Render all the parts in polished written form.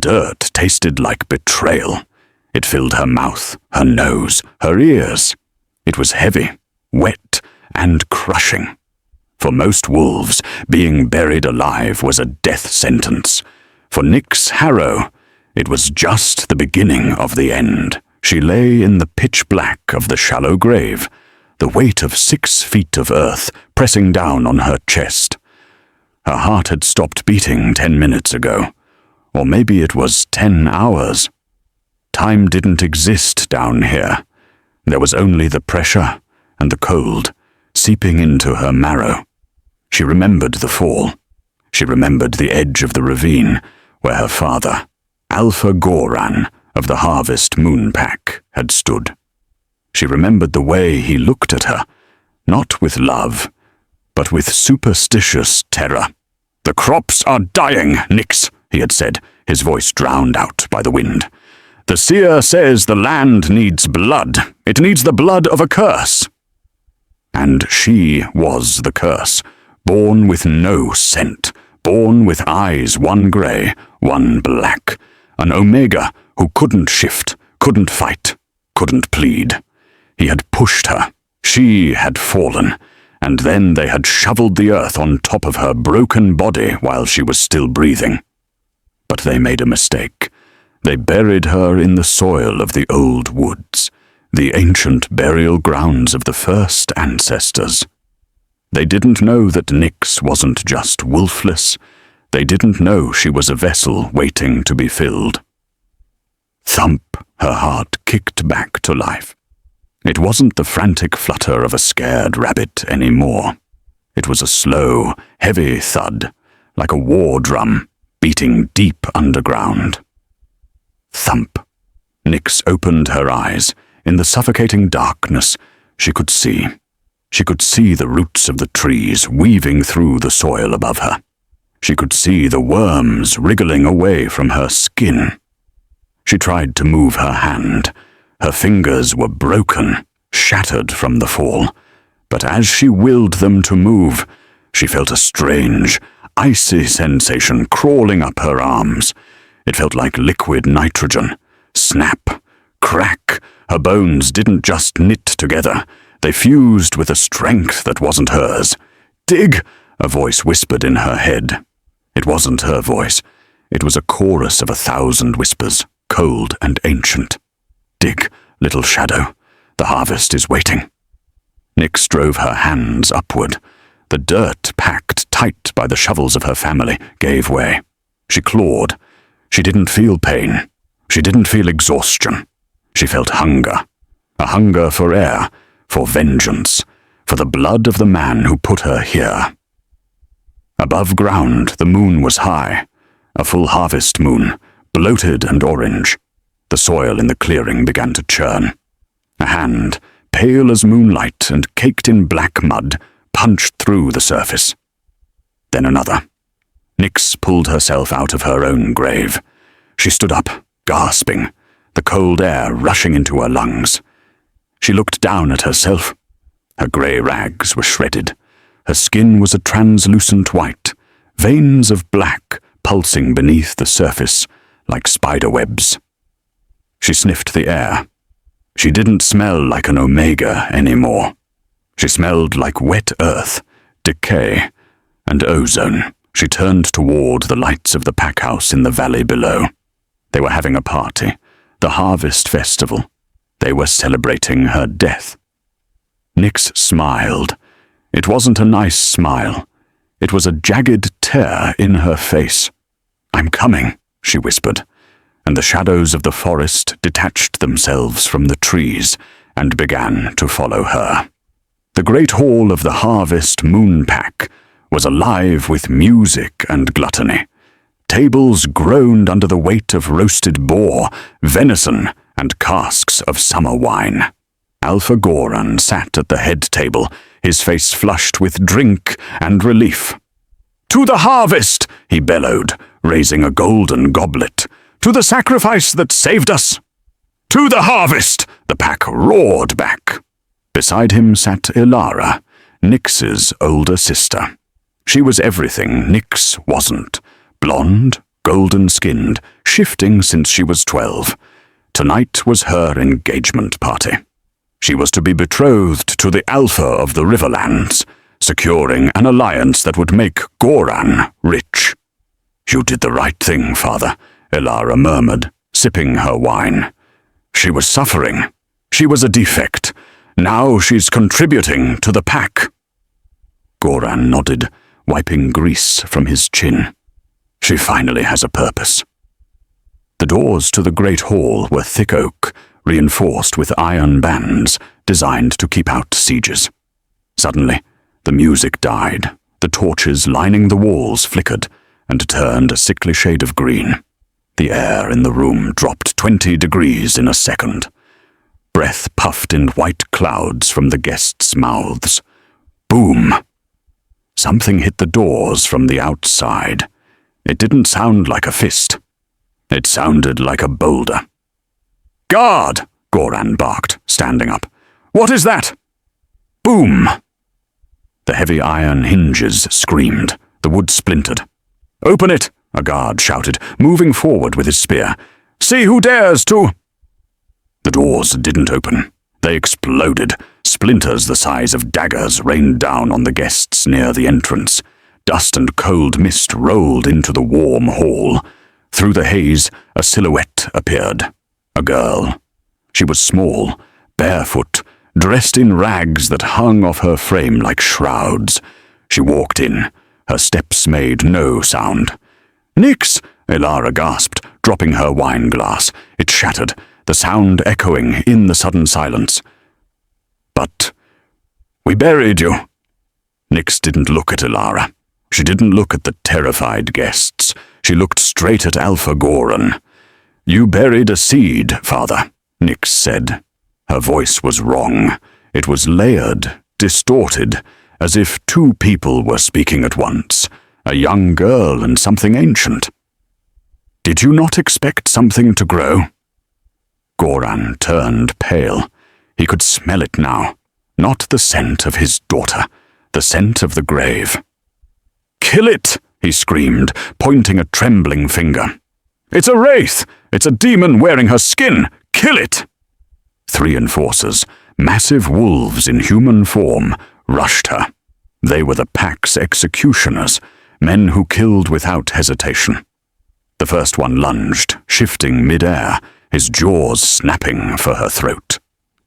dirt tasted like betrayal. It filled her mouth, her nose, her ears. It was heavy, wet, and crushing. For most wolves, being buried alive was a death sentence. For Nyx Harrow, it was just the beginning of the end. She lay in the pitch black of the shallow grave, the weight of 6 feet of earth pressing down on her chest. Her heart had stopped beating 10 minutes ago, or maybe it was 10 hours. Time didn't exist down here. There was only the pressure and the cold seeping into her marrow. She remembered the fall. She remembered the edge of the ravine where her father, Alpha Goran of the Harvest Moon Pack, had stood. She remembered the way he looked at her, not with love, but with superstitious terror. "The crops are dying, Nyx," he had said, his voice drowned out by the wind. "The seer says the land needs blood. It needs the blood of a curse." And she was the curse, born with no scent, born with eyes one grey, one black, an Omega who couldn't shift, couldn't fight, couldn't plead. He had pushed her, she had fallen, and then they had shoveled the earth on top of her broken body while she was still breathing. But they made a mistake. They buried her in the soil of the old woods, the ancient burial grounds of the first ancestors. They didn't know that Nyx wasn't just wolfless. They didn't know she was a vessel waiting to be filled. Thump, her heart kicked back to life. It wasn't the frantic flutter of a scared rabbit anymore. It was a slow, heavy thud, like a war drum, beating deep underground. Thump. Nyx opened her eyes. In the suffocating darkness, she could see. She could see the roots of the trees weaving through the soil above her. She could see the worms wriggling away from her skin. She tried to move her hand. Her fingers were broken, shattered from the fall. But as she willed them to move, she felt a strange, icy sensation crawling up her arms. It felt like liquid nitrogen. Snap, crack. Her bones didn't just knit together. They fused with a strength that wasn't hers. "Dig!" a voice whispered in her head. It wasn't her voice. It was a chorus of 1,000 whispers, cold and ancient. "Dig, little shadow. The harvest is waiting." Nyx drove her hands upward. The dirt, packed tight by the shovels of her family, gave way. She clawed. She didn't feel pain. She didn't feel exhaustion. She felt hunger. A hunger for air, for vengeance, for the blood of the man who put her here. Above ground, the moon was high, a full harvest moon, bloated and orange. The soil in the clearing began to churn. A hand, pale as moonlight and caked in black mud, punched through the surface. Then another. Nyx pulled herself out of her own grave. She stood up, gasping, the cold air rushing into her lungs. She looked down at herself. Her grey rags were shredded. Her skin was a translucent white, veins of black pulsing beneath the surface like spider webs. She sniffed the air. She didn't smell like an Omega anymore. She smelled like wet earth, decay, and ozone. She turned toward the lights of the pack house in the valley below. They were having a party, the harvest festival. They were celebrating her death. Nyx smiled. It wasn't a nice smile. It was a jagged tear in her face. "I'm coming," she whispered, and the shadows of the forest detached themselves from the trees and began to follow her. The great hall of the Harvest Moon Pack was alive with music and gluttony. Tables groaned under the weight of roasted boar, venison, and casks of summer wine. Alpha Goran sat at the head table, his face flushed with drink and relief. "To the harvest!" he bellowed, raising a golden goblet. "To the sacrifice that saved us!" "To the harvest!" the pack roared back. Beside him sat Ilara, Nyx's older sister. She was everything Nyx wasn't. Blonde, golden-skinned, shifting since she was 12. Tonight was her engagement party. She was to be betrothed to the Alpha of the Riverlands, securing an alliance that would make Goran rich. "You did the right thing, Father," Elara murmured, sipping her wine. "She was suffering. She was a defect. Now she's contributing to the pack." Goran nodded, wiping grease from his chin. "She finally has a purpose." The doors to the great hall were thick oak, reinforced with iron bands designed to keep out sieges. Suddenly, the music died, the torches lining the walls flickered and turned a sickly shade of green. The air in the room dropped 20 degrees in a second. Breath puffed in white clouds from the guests' mouths. Boom! Something hit the doors from the outside. It didn't sound like a fist. It sounded like a boulder. "Guard!" Goran barked, standing up. "What is that?" Boom! The heavy iron hinges screamed. The wood splintered. "Open it!" a guard shouted, moving forward with his spear. "See who dares to—" The doors didn't open. They exploded. Splinters the size of daggers rained down on the guests near the entrance. Dust and cold mist rolled into the warm hall. Through the haze, a silhouette appeared. A girl. She was small, barefoot, dressed in rags that hung off her frame like shrouds. She walked in. Her steps made no sound. "Nyx!" Elara gasped, dropping her wine glass. It shattered, the sound echoing in the sudden silence. "But we buried you." Nyx didn't look at Elara. She didn't look at the terrified guests. She looked straight at Alpha Goran. "You buried a seed, Father," Nyx said. Her voice was wrong. It was layered, distorted, as if two people were speaking at once, a young girl and something ancient. "Did you not expect something to grow?" Goran turned pale. He could smell it now. Not the scent of his daughter, the scent of the grave. "Kill it!" he screamed, pointing a trembling finger. "It's a wraith! It's a demon wearing her skin! Kill it!" 3 enforcers, massive wolves in human form, rushed her. They were the pack's executioners, men who killed without hesitation. The first one lunged, shifting mid-air, his jaws snapping for her throat.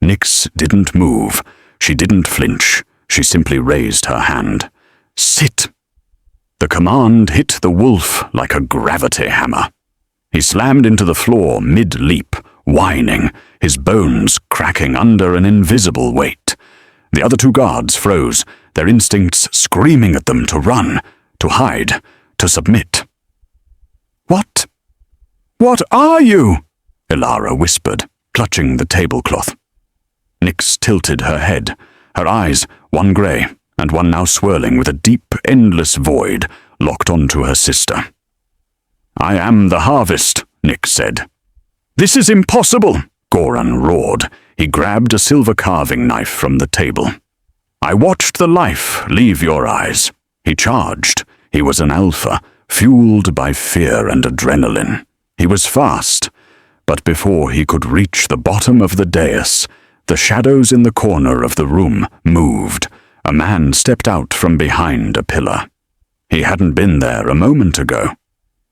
Nyx didn't move. She didn't flinch. She simply raised her hand. "Sit!" The command hit the wolf like a gravity hammer. He slammed into the floor mid-leap, whining, his bones cracking under an invisible weight. The other 2 guards froze, their instincts screaming at them to run, to hide, to submit. What are you?" Elara whispered, clutching the tablecloth. Nyx tilted her head, her eyes, one grey, and one now swirling with a deep, endless void, locked onto her sister. "I am the harvest," Nyx said. "This is impossible," Goran roared. He grabbed a silver carving knife from the table. "I watched the life leave your eyes." He charged. He was an alpha, fueled by fear and adrenaline. He was fast, but before he could reach the bottom of the dais, the shadows in the corner of the room moved. A man stepped out from behind a pillar. He hadn't been there a moment ago.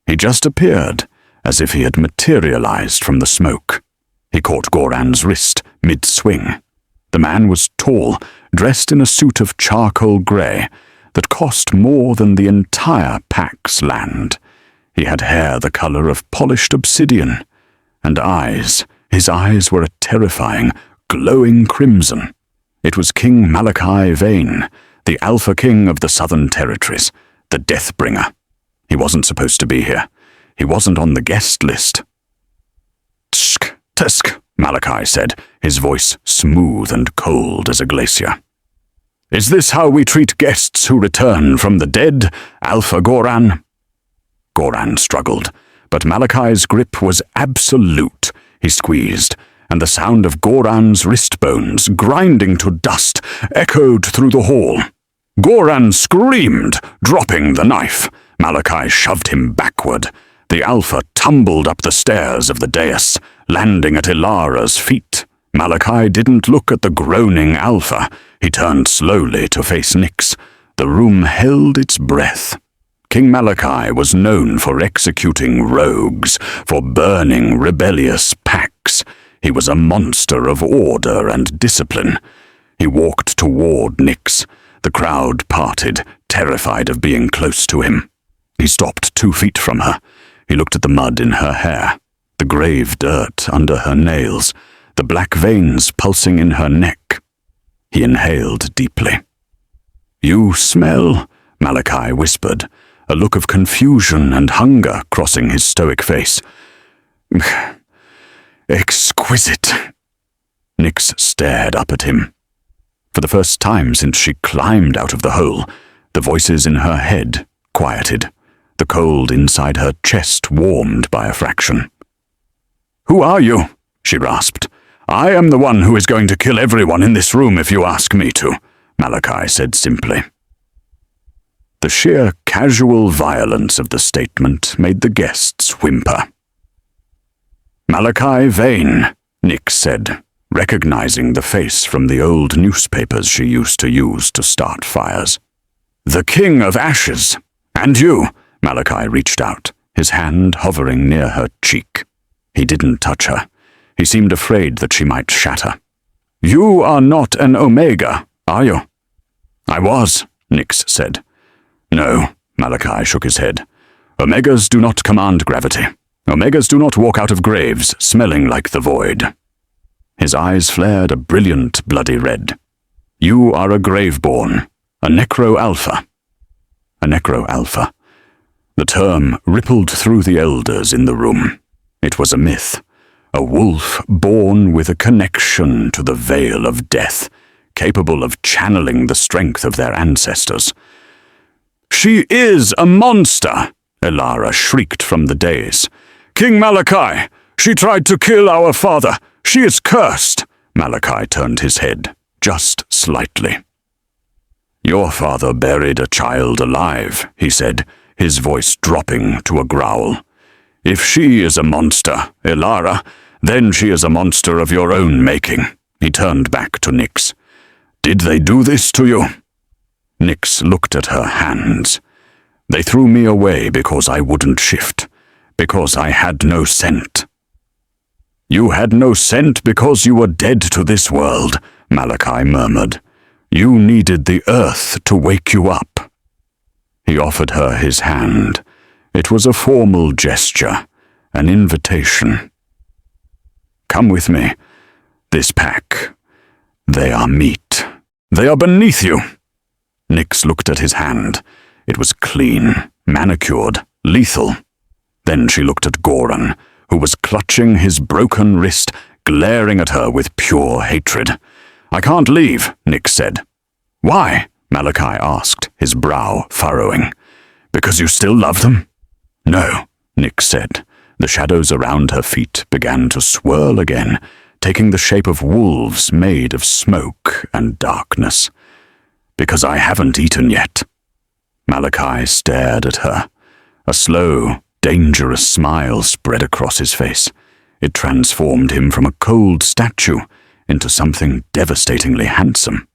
He just appeared, as if he had materialized from the smoke. He caught Goran's wrist mid-swing. The man was tall, dressed in a suit of charcoal grey that cost more than the entire pack's land. He had hair the color of polished obsidian, and eyes. His eyes were a terrifying, glowing crimson. It was King Malakai Vane, the Alpha King of the Southern Territories, the Deathbringer. He wasn't supposed to be here. He wasn't on the guest list. "Tsk, tsk," Malakai said, his voice smooth and cold as a glacier. "Is this how we treat guests who return from the dead, Alpha Goran?" Goran struggled, but Malakai's grip was absolute. He squeezed, and the sound of Goran's wrist bones grinding to dust echoed through the hall. Goran screamed, dropping the knife. Malakai shoved him backward, The Alpha tumbled up the stairs of the dais, landing at Ilara's feet. Malakai didn't look at the groaning Alpha. He turned slowly to face Nyx. The room held its breath. King Malakai was known for executing rogues, for burning rebellious packs. He was a monster of order and discipline. He walked toward Nyx. The crowd parted, terrified of being close to him. He stopped 2 feet from her. He looked at the mud in her hair, the grave dirt under her nails, the black veins pulsing in her neck. He inhaled deeply. "You smell," Malakai whispered, a look of confusion and hunger crossing his stoic face. "Exquisite." Nyx stared up at him. For the first time since she climbed out of the hole, the voices in her head quieted. The cold inside her chest warmed by a fraction. "Who are you?" she rasped. "I am the one who is going to kill everyone in this room if you ask me to," Malakai said simply. The sheer casual violence of the statement made the guests whimper. "Malakai Vane," Nyx said, recognizing the face from the old newspapers she used to use to start fires. "The King of Ashes. And you," Malakai reached out, his hand hovering near her cheek. He didn't touch her. He seemed afraid that she might shatter. "You are not an Omega, are you?" "I was," Nyx said. "No," Malakai shook his head. "Omegas do not command gravity. Omegas do not walk out of graves smelling like the void." His eyes flared a brilliant bloody red. "You are a Graveborn, a Necro-Alpha." A Necro-Alpha. The term rippled through the elders in the room. It was a myth. A wolf born with a connection to the veil of death, capable of channeling the strength of their ancestors. "She is a monster!" Ilara shrieked from the dais. "King Malakai! She tried to kill our father! She is cursed!" Malakai turned his head, just slightly. "Your father buried a child alive," he said, his voice dropping to a growl. "If she is a monster, Ilara, then she is a monster of your own making." He turned back to Nyx. "Did they do this to you?" Nyx looked at her hands. "They threw me away because I wouldn't shift, because I had no scent." "You had no scent because you were dead to this world," Malakai murmured. "You needed the earth to wake you up." He offered her his hand. It was a formal gesture, an invitation. "Come with me. This pack. They are meat. They are beneath you." Nyx looked at his hand. It was clean, manicured, lethal. Then she looked at Goran, who was clutching his broken wrist, glaring at her with pure hatred. "I can't leave," Nyx said. "Why?" Malakai asked, his brow furrowing. "Because you still love them?" "No," Nyx said. The shadows around her feet began to swirl again, taking the shape of wolves made of smoke and darkness. "Because I haven't eaten yet." Malakai stared at her. A slow, dangerous smile spread across his face. It transformed him from a cold statue into something devastatingly handsome.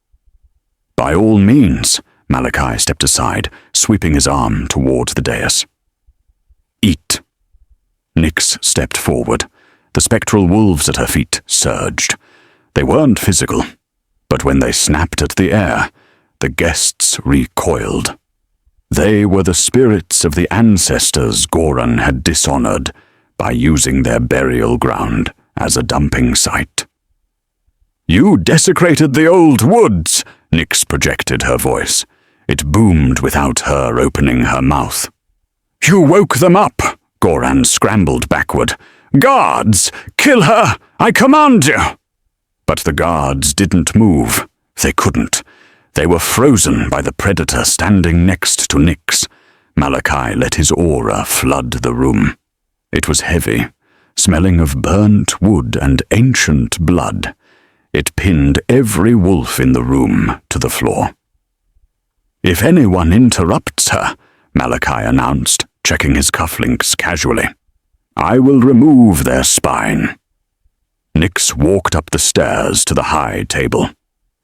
"By all means," Malakai stepped aside, sweeping his arm toward the dais. "Eat." Nyx stepped forward. The spectral wolves at her feet surged. They weren't physical, but when they snapped at the air, the guests recoiled. They were the spirits of the ancestors Goran had dishonored by using their burial ground as a dumping site. "You desecrated the old woods," Nyx projected her voice. It boomed without her opening her mouth. "You woke them up," Goran scrambled backward. "Guards! Kill her! I command you!" But the guards didn't move. They couldn't. They were frozen by the predator standing next to Nyx. Malakai let his aura flood the room. It was heavy, smelling of burnt wood and ancient blood. It pinned every wolf in the room to the floor. "If anyone interrupts her," Malakai announced, checking his cufflinks casually. "I will remove their spine." Nyx walked up the stairs to the high table.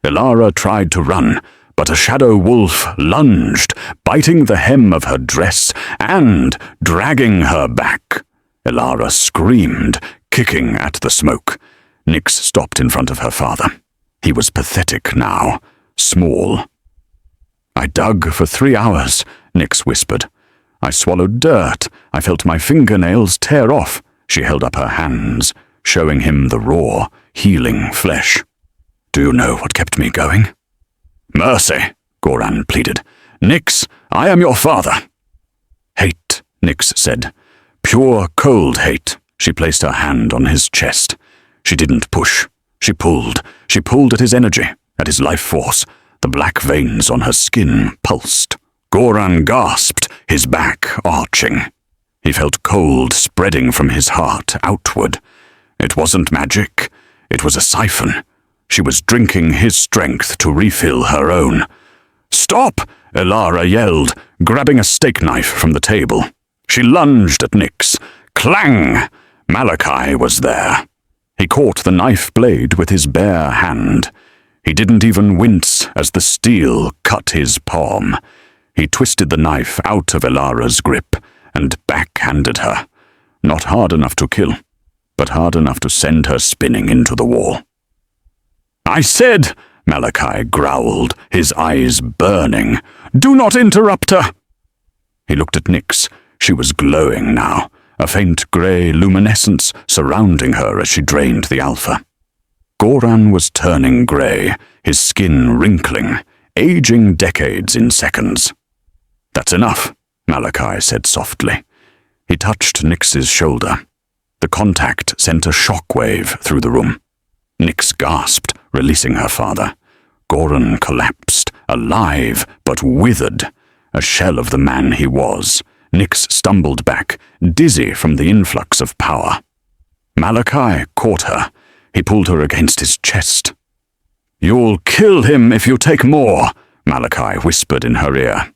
Elara tried to run, but a shadow wolf lunged, biting the hem of her dress and dragging her back. Elara screamed, kicking at the smoke. Nyx stopped in front of her father. He was pathetic now, small. "I dug for 3 hours," Nyx whispered. "I swallowed dirt. I felt my fingernails tear off." She held up her hands, showing him the raw, healing flesh. "Do you know what kept me going?" "Mercy," Goran pleaded. "Nyx, I am your father." "Hate," Nyx said. "Pure, cold hate." She placed her hand on his chest. She didn't push. She pulled. She pulled at his energy, at his life force. The black veins on her skin pulsed. Goran gasped, his back arching. He felt cold spreading from his heart outward. It wasn't magic. It was a siphon. She was drinking his strength to refill her own. "Stop!" Elara yelled, grabbing a steak knife from the table. She lunged at Nyx. Clang! Malakai was there. He caught the knife blade with his bare hand. He didn't even wince as the steel cut his palm. He twisted the knife out of Elara's grip and backhanded her. Not hard enough to kill, but hard enough to send her spinning into the wall. "I said," Malakai growled, his eyes burning, "do not interrupt her." He looked at Nyx. She was glowing now, a faint grey luminescence surrounding her as she drained the alpha. Goran was turning grey, his skin wrinkling, aging decades in seconds. "That's enough," Malakai said softly. He touched Nyx's shoulder. The contact sent a shockwave through the room. Nyx gasped, releasing her father. Goran collapsed, alive but withered, a shell of the man he was. Nyx stumbled back, dizzy from the influx of power. Malakai caught her. He pulled her against his chest. "You'll kill him if you take more," Malakai whispered in her ear.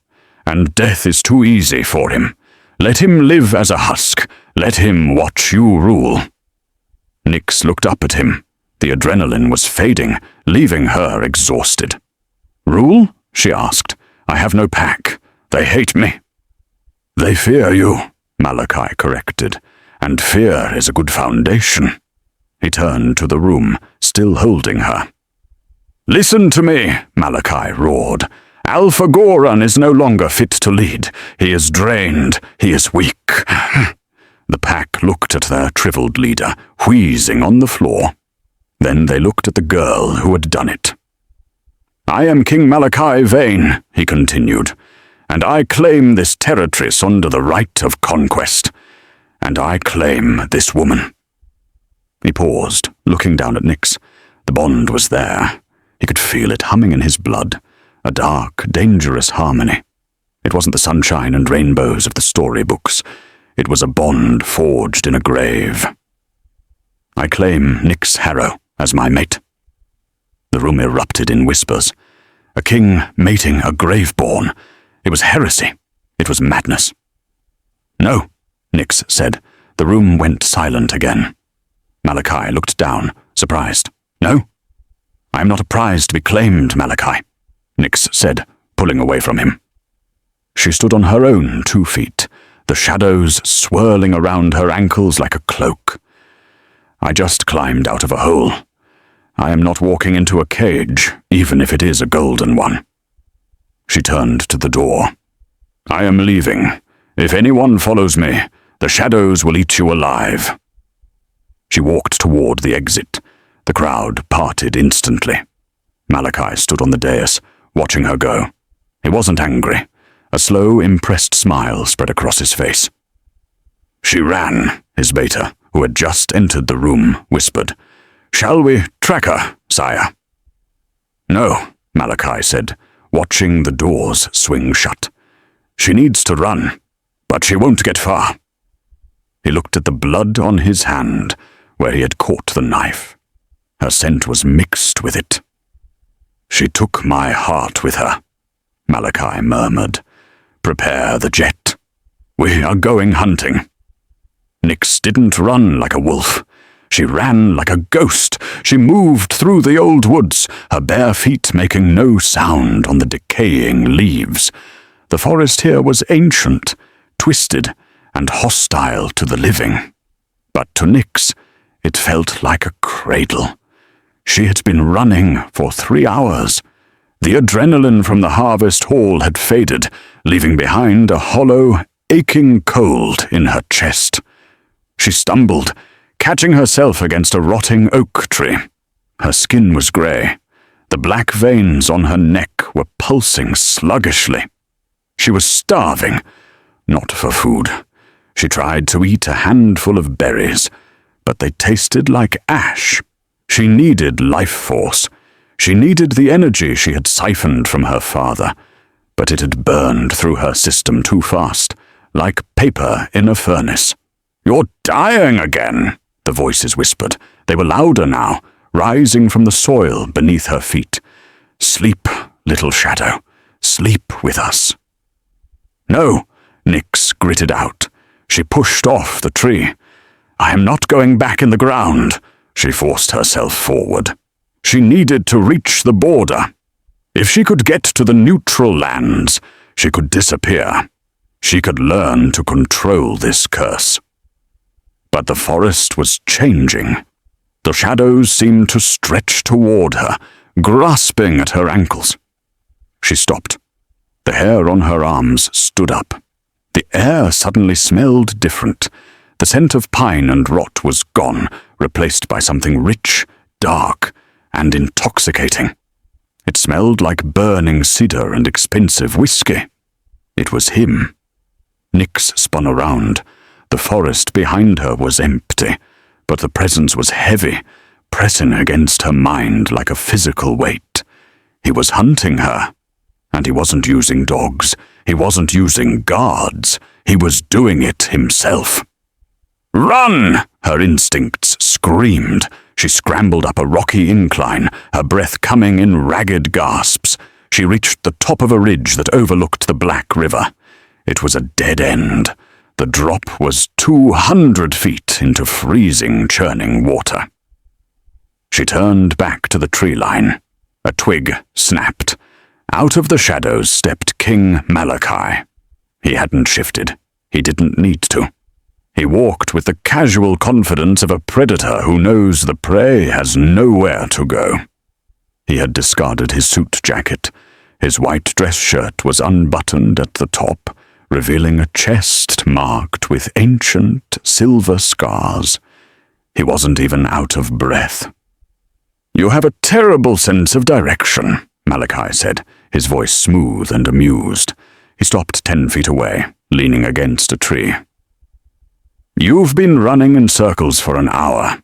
"And death is too easy for him. Let him live as a husk. Let him watch you rule." Nyx looked up at him. The adrenaline was fading, leaving her exhausted. "Rule?" she asked. "I have no pack. They hate me." "They fear you," Malakai corrected, "and fear is a good foundation." He turned to the room, still holding her. "Listen to me," Malakai roared. "Alpha Goran is no longer fit to lead. He is drained. He is weak." The pack looked at their shriveled leader, wheezing on the floor. Then they looked at the girl who had done it. "I am King Malakai Vane," he continued, "and I claim this territory under the right of conquest. And I claim this woman." He paused, looking down at Nyx. The bond was there. He could feel it humming in his blood, a dark, dangerous harmony. It wasn't the sunshine and rainbows of the storybooks. It was a bond forged in a grave. "I claim Nyx Harrow as my mate." The room erupted in whispers. A king mating a Graveborn. It was heresy. It was madness. "No," Nyx said. The room went silent again. Malakai looked down, surprised. "No? I am not a prize to be claimed, Malakai," Nyx said, pulling away from him. She stood on her own 2 feet, the shadows swirling around her ankles like a cloak. "I just climbed out of a hole. I am not walking into a cage, even if it is a golden one." She turned to the door. "I am leaving. If anyone follows me, the shadows will eat you alive." She walked toward the exit. The crowd parted instantly. Malakai stood on the dais, watching her go. He wasn't angry. A slow, impressed smile spread across his face. "She ran," his beta, who had just entered the room, whispered. "Shall we track her, sire?" "No," Malakai said, watching the doors swing shut. "She needs to run, but she won't get far." He looked at the blood on his hand, where he had caught the knife. Her scent was mixed with it. "She took my heart with her," Malakai murmured. "Prepare the jet." We are going hunting." Nyx didn't run like a wolf. She ran like a ghost. She moved through the old woods, her bare feet making no sound on the decaying leaves. The forest here was ancient, twisted, and hostile to the living. But to Nyx, it felt like a cradle. She had been running for 3 hours. The adrenaline from the harvest hall had faded, leaving behind a hollow, aching cold in her chest. She stumbled, catching herself against a rotting oak tree. Her skin was grey. The black veins on her neck were pulsing sluggishly. She was starving, not for food. She tried to eat a handful of berries, but they tasted like ash. She needed life force. She needed the energy she had siphoned from her father, but it had burned through her system too fast, like paper in a furnace. "You're dying again," the voices whispered. They were louder now, rising from the soil beneath her feet. "Sleep, little shadow. Sleep with us." "No," Nyx gritted out. She pushed off the tree. "I am not going back in the ground." She forced herself forward. She needed to reach the border. If she could get to the neutral lands, she could disappear. She could learn to control this curse. But the forest was changing. The shadows seemed to stretch toward her, grasping at her ankles. She stopped. The hair on her arms stood up. The air suddenly smelled different. The scent of pine and rot was gone, replaced by something rich, dark, and intoxicating. It smelled like burning cedar and expensive whiskey. It was him. Nyx spun around. The forest behind her was empty, but the presence was heavy, pressing against her mind like a physical weight. He was hunting her. And he wasn't using dogs. He wasn't using guards. He was doing it himself. "Run!" her instincts screamed. She scrambled up a rocky incline, her breath coming in ragged gasps. She reached the top of a ridge that overlooked the Black River. It was a dead end. The drop was 200 feet into freezing, churning water. She turned back to the tree line. A twig snapped. Out of the shadows stepped King Malakai. He hadn't shifted. He didn't need to. He walked with the casual confidence of a predator who knows the prey has nowhere to go. He had discarded his suit jacket. His white dress shirt was unbuttoned at the top, revealing a chest marked with ancient silver scars. He wasn't even out of breath. "You have a terrible sense of direction," Malakai said, his voice smooth and amused. He stopped 10 feet away, leaning against a tree. "You've been running in circles for an hour."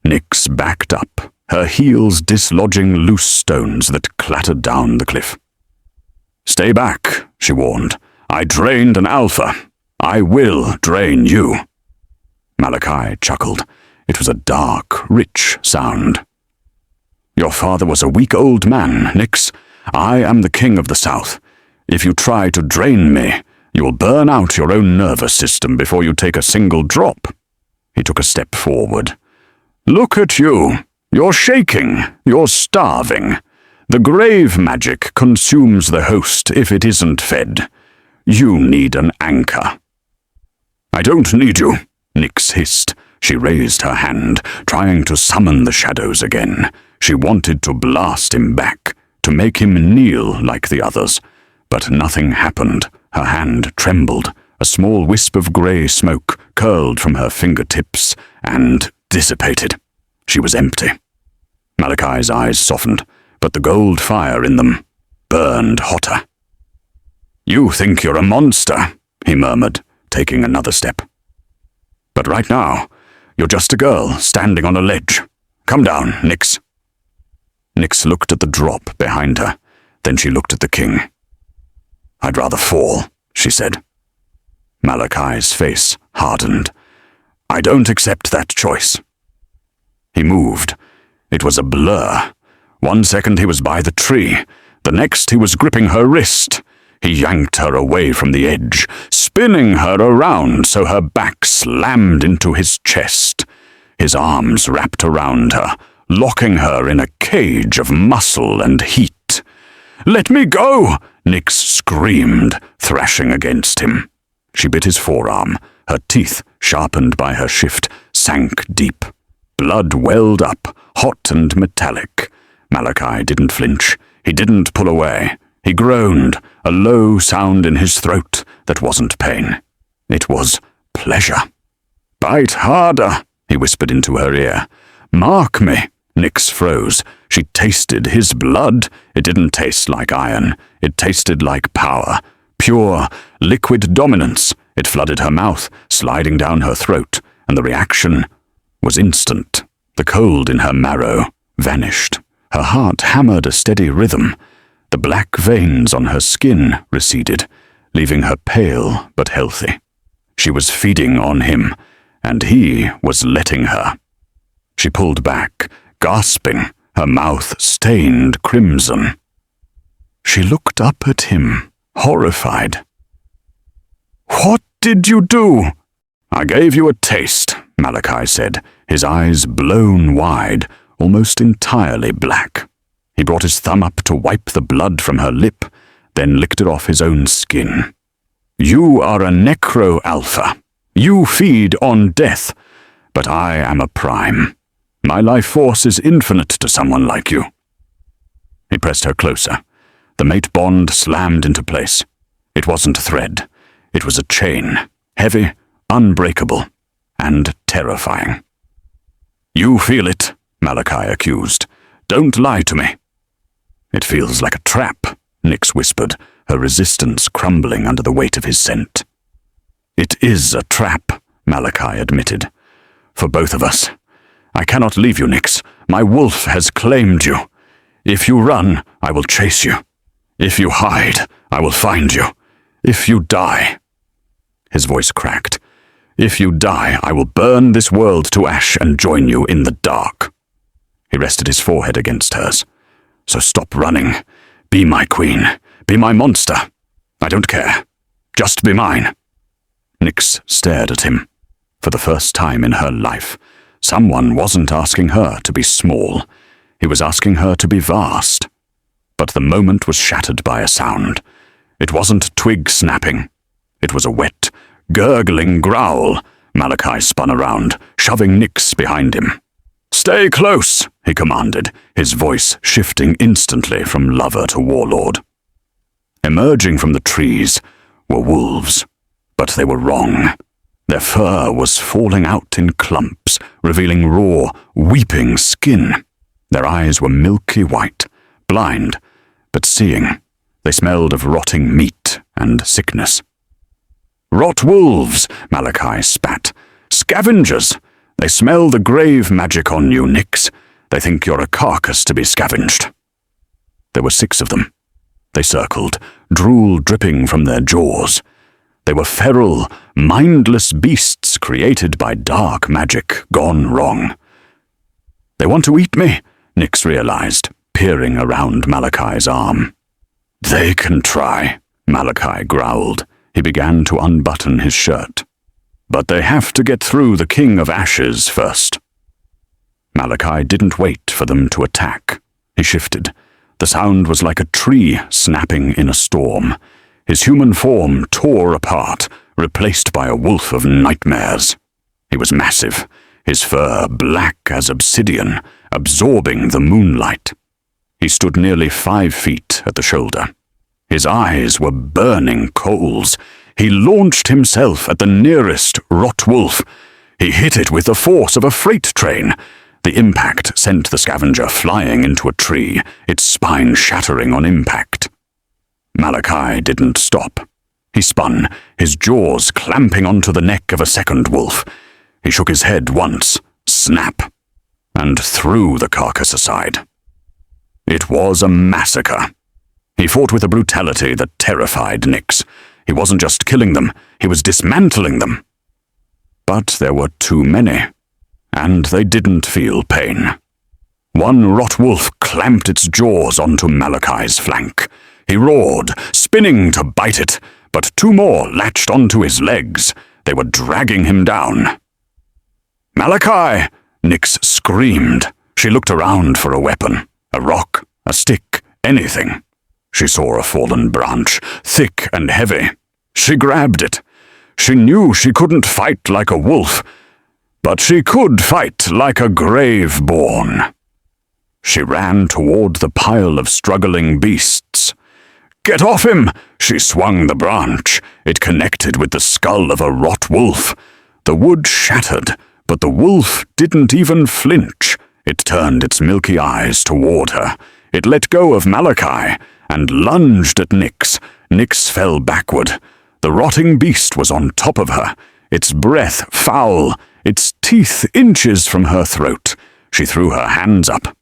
Nyx backed up, her heels dislodging loose stones that clattered down the cliff. "Stay back," she warned. "I drained an alpha. I will drain you." Malakai chuckled. It was a dark, rich sound. "Your father was a weak old man, Nyx. I am the king of the south. If you try to drain me, you will burn out your own nervous system before you take a single drop." He took a step forward. "Look at you. You're shaking. You're starving. The grave magic consumes the host if it isn't fed. You need an anchor." "I don't need you," Nyx hissed. She raised her hand, trying to summon the shadows again. She wanted to blast him back, to make him kneel like the others. But nothing happened. Her hand trembled. A small wisp of grey smoke curled from her fingertips and dissipated. She was empty. Malakai's eyes softened, but the gold fire in them burned hotter. "You think you're a monster," he murmured, taking another step. "But right now, you're just a girl standing on a ledge. Come down, Nyx." Nyx looked at the drop behind her. Then she looked at the king. "I'd rather fall," she said. Malakai's face hardened. "I don't accept that choice." He moved. It was a blur. 1 second he was by the tree. The next he was gripping her wrist. He yanked her away from the edge, spinning her around so her back slammed into his chest. His arms wrapped around her, locking her in a cage of muscle and heat. "Let me go!" Nyx screamed, thrashing against him. She bit his forearm. Her teeth, sharpened by her shift, sank deep. Blood welled up, hot and metallic. Malakai didn't flinch. He didn't pull away. He groaned, a low sound in his throat that wasn't pain. It was pleasure. "Bite harder," he whispered into her ear. "Mark me." Nyx froze. She tasted his blood. It didn't taste like iron. It tasted like power. Pure, liquid dominance. It flooded her mouth, sliding down her throat, and the reaction was instant. The cold in her marrow vanished. Her heart hammered a steady rhythm. The black veins on her skin receded, leaving her pale but healthy. She was feeding on him, and he was letting her. She pulled back, gasping, her mouth stained crimson. She looked up at him, horrified. "What did you do?" "I gave you a taste," Malakai said, his eyes blown wide, almost entirely black. He brought his thumb up to wipe the blood from her lip, then licked it off his own skin. "You are a necro-alpha. You feed on death, but I am a prime. My life force is infinite to someone like you." He pressed her closer. The mate bond slammed into place. It wasn't a thread. It was a chain, heavy, unbreakable, and terrifying. "You feel it," Malakai accused. "Don't lie to me." "It feels like a trap," Nyx whispered, her resistance crumbling under the weight of his scent. "It is a trap," Malakai admitted. "For both of us. I cannot leave you, Nyx. My wolf has claimed you. If you run, I will chase you. If you hide, I will find you. If you die—" His voice cracked. "If you die, I will burn this world to ash and join you in the dark." He rested his forehead against hers. "So stop running. Be my queen. Be my monster. I don't care. Just be mine." Nyx stared at him. For the first time in her life, someone wasn't asking her to be small. He was asking her to be vast. But the moment was shattered by a sound. It wasn't a twig snapping. It was a wet, gurgling growl. Malakai spun around, shoving Nyx behind him. "Stay close," he commanded, his voice shifting instantly from lover to warlord. Emerging from the trees were wolves, but they were wrong. Their fur was falling out in clumps, revealing raw, weeping skin. Their eyes were milky white, blind, but seeing. They smelled of rotting meat and sickness. "Rot wolves," Malakai spat. "Scavengers! They smell the grave magic on you, Nyx. They think you're a carcass to be scavenged." There were 6 of them. They circled, drool dripping from their jaws. They were feral, mindless beasts created by dark magic gone wrong. "They want to eat me," Nyx realized, peering around Malakai's arm. "They can try," Malakai growled. He began to unbutton his shirt. "But they have to get through the King of Ashes first." Malakai didn't wait for them to attack. He shifted. The sound was like a tree snapping in a storm. His human form tore apart, replaced by a wolf of nightmares. He was massive, his fur black as obsidian, absorbing the moonlight. He stood nearly 5 feet at the shoulder. His eyes were burning coals. He launched himself at the nearest rot wolf. He hit it with the force of a freight train. The impact sent the scavenger flying into a tree, its spine shattering on impact. Malakai didn't stop. He spun, his jaws clamping onto the neck of a second wolf. He shook his head once, snap, and threw the carcass aside. It was a massacre. He fought with a brutality that terrified Nyx. He wasn't just killing them, he was dismantling them. But there were too many, and they didn't feel pain. One rot wolf clamped its jaws onto Malakai's flank. He roared, spinning to bite it, but two more latched onto his legs. They were dragging him down. "Malakai!" Nyx screamed. She looked around for a weapon, a rock, a stick, anything. She saw a fallen branch, thick and heavy. She grabbed it. She knew she couldn't fight like a wolf, but she could fight like a Graveborn. She ran toward the pile of struggling beasts. "Get off him!" She swung the branch. It connected with the skull of a rot wolf. The wood shattered, but the wolf didn't even flinch. It turned its milky eyes toward her. It let go of Malakai and lunged at Nyx. Nyx fell backward. The rotting beast was on top of her, its breath foul, its teeth inches from her throat. She threw her hands up.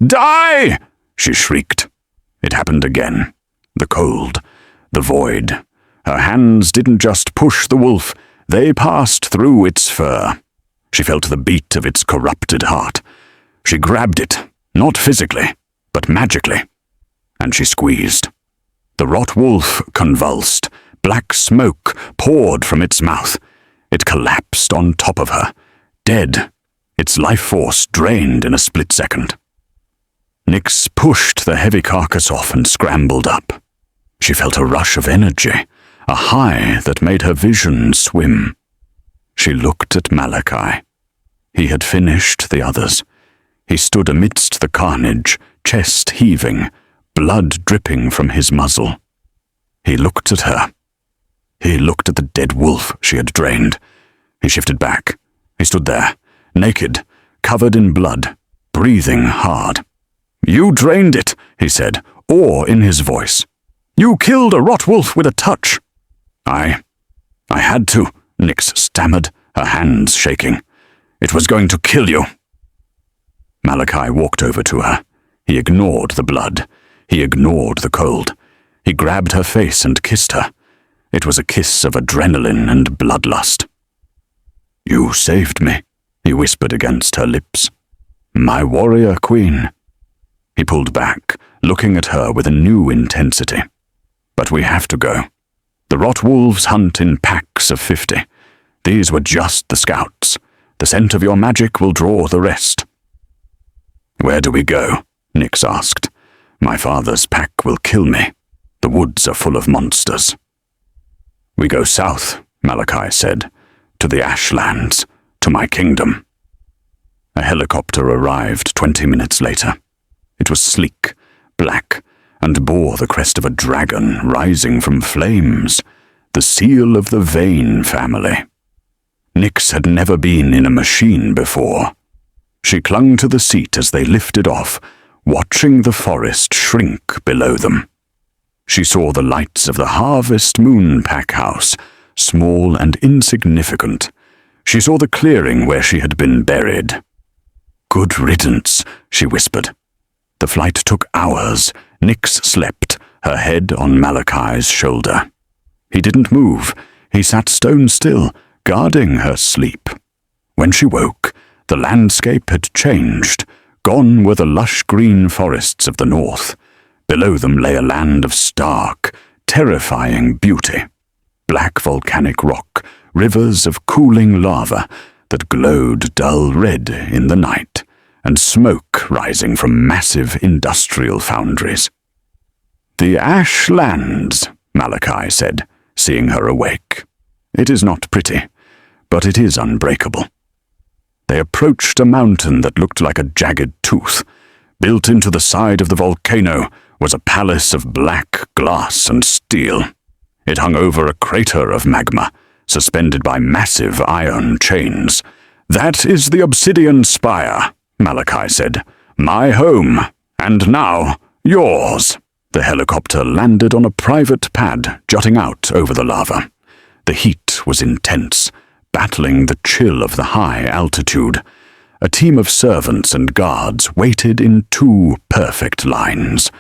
"Die!" she shrieked. It happened again. The cold, the void. Her hands didn't just push the wolf, they passed through its fur. She felt the beat of its corrupted heart. She grabbed it, not physically, but magically, and she squeezed. The rot wolf convulsed. Black smoke poured from its mouth. It collapsed on top of her, dead, its life force drained in a split second. Nyx pushed the heavy carcass off and scrambled up. She felt a rush of energy, a high that made her vision swim. She looked at Malakai. He had finished the others. He stood amidst the carnage, chest heaving, blood dripping from his muzzle. He looked at her. He looked at the dead wolf she had drained. He shifted back. He stood there, naked, covered in blood, breathing hard. "You drained it," he said, awe in his voice. "You killed a rot wolf with a touch." I had to," Nyx stammered, her hands shaking. "It was going to kill you." Malakai walked over to her. He ignored the blood. He ignored the cold. He grabbed her face and kissed her. It was a kiss of adrenaline and bloodlust. "You saved me," he whispered against her lips. "My warrior queen." He pulled back, looking at her with a new intensity. "But we have to go. The rot wolves hunt in packs of 50. These were just the scouts. The scent of your magic will draw the rest." "Where do we go?" Nyx asked. "My father's pack will kill me. The woods are full of monsters." "We go south," Malakai said, "to the Ashlands, to my kingdom." A helicopter arrived 20 minutes later. It was sleek, black, and bore the crest of a dragon rising from flames, the seal of the Vane family. Nyx had never been in a machine before. She clung to the seat as they lifted off, watching the forest shrink below them. She saw the lights of the Harvest Moon pack house, small and insignificant. She saw the clearing where she had been buried. "Good riddance," she whispered. The flight took hours. Nyx slept, her head on Malakai's shoulder. He didn't move. He sat stone still, guarding her sleep. When she woke, the landscape had changed. Gone were the lush green forests of the north. Below them lay a land of stark, terrifying beauty. Black volcanic rock, rivers of cooling lava that glowed dull red in the night, and smoke rising from massive industrial foundries. "The Ashlands," Malakai said, seeing her awake. "It is not pretty, but it is unbreakable." They approached a mountain that looked like a jagged tooth. Built into the side of the volcano was a palace of black glass and steel. It hung over a crater of magma, suspended by massive iron chains. "That is the Obsidian Spire," Malakai said. "My home, and now yours." The helicopter landed on a private pad jutting out over the lava. The heat was intense, battling the chill of the high altitude. A team of servants and guards waited in 2 perfect lines.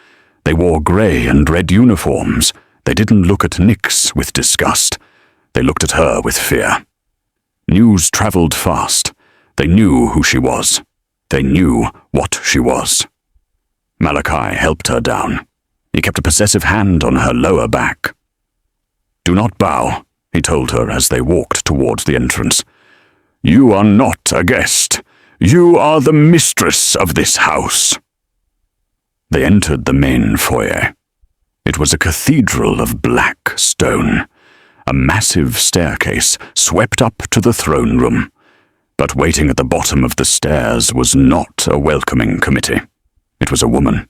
They wore grey and red uniforms. They didn't look at Nyx with disgust. They looked at her with fear. News travelled fast. They knew who she was. They knew what she was. Malakai helped her down. He kept a possessive hand on her lower back. "Do not bow," he told her as they walked towards the entrance. "You are not a guest. You are the mistress of this house." They entered the main foyer. It was a cathedral of black stone. A massive staircase swept up to the throne room. But waiting at the bottom of the stairs was not a welcoming committee. It was a woman.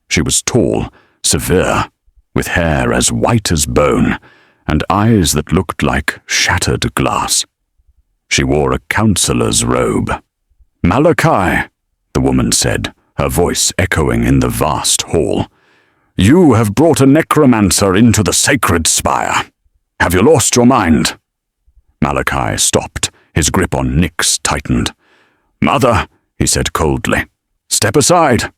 She was tall, severe, with hair as white as bone, and eyes that looked like shattered glass. She wore a counselor's robe. "Malakai," the woman said, her voice echoing in the vast hall. "You have brought a necromancer into the sacred spire. Have you lost your mind?" Malakai stopped. His grip on Nyx tightened. "Mother," he said coldly, "step aside."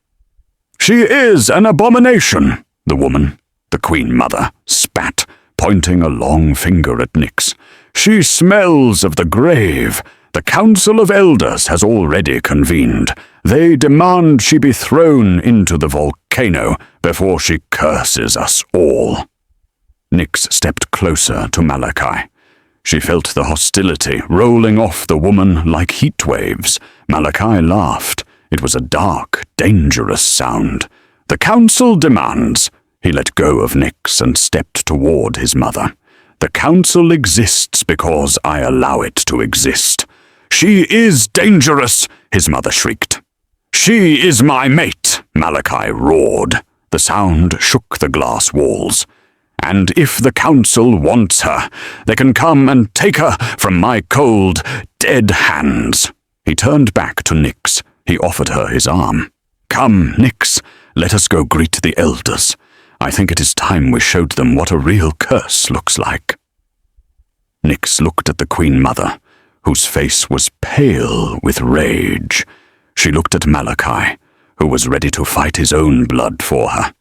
"She is an abomination," the woman, the Queen Mother, spat, pointing a long finger at Nyx. "She smells of the grave. The Council of Elders has already convened. They demand she be thrown into the volcano before she curses us all." Nyx stepped closer to Malakai. She felt the hostility rolling off the woman like heat waves. Malakai laughed. It was a dark, dangerous sound. "The council demands." He let go of Nyx and stepped toward his mother. "The council exists because I allow it to exist." "She is dangerous," his mother shrieked. "She is my mate," Malakai roared. The sound shook the glass walls. "And if the council wants her, they can come and take her from my cold, dead hands." He turned back to Nyx. He offered her his arm. "Come, Nyx, let us go greet the elders. I think it is time we showed them what a real curse looks like." Nyx looked at the Queen Mother, whose face was pale with rage. She looked at Malakai, who was ready to fight his own blood for her.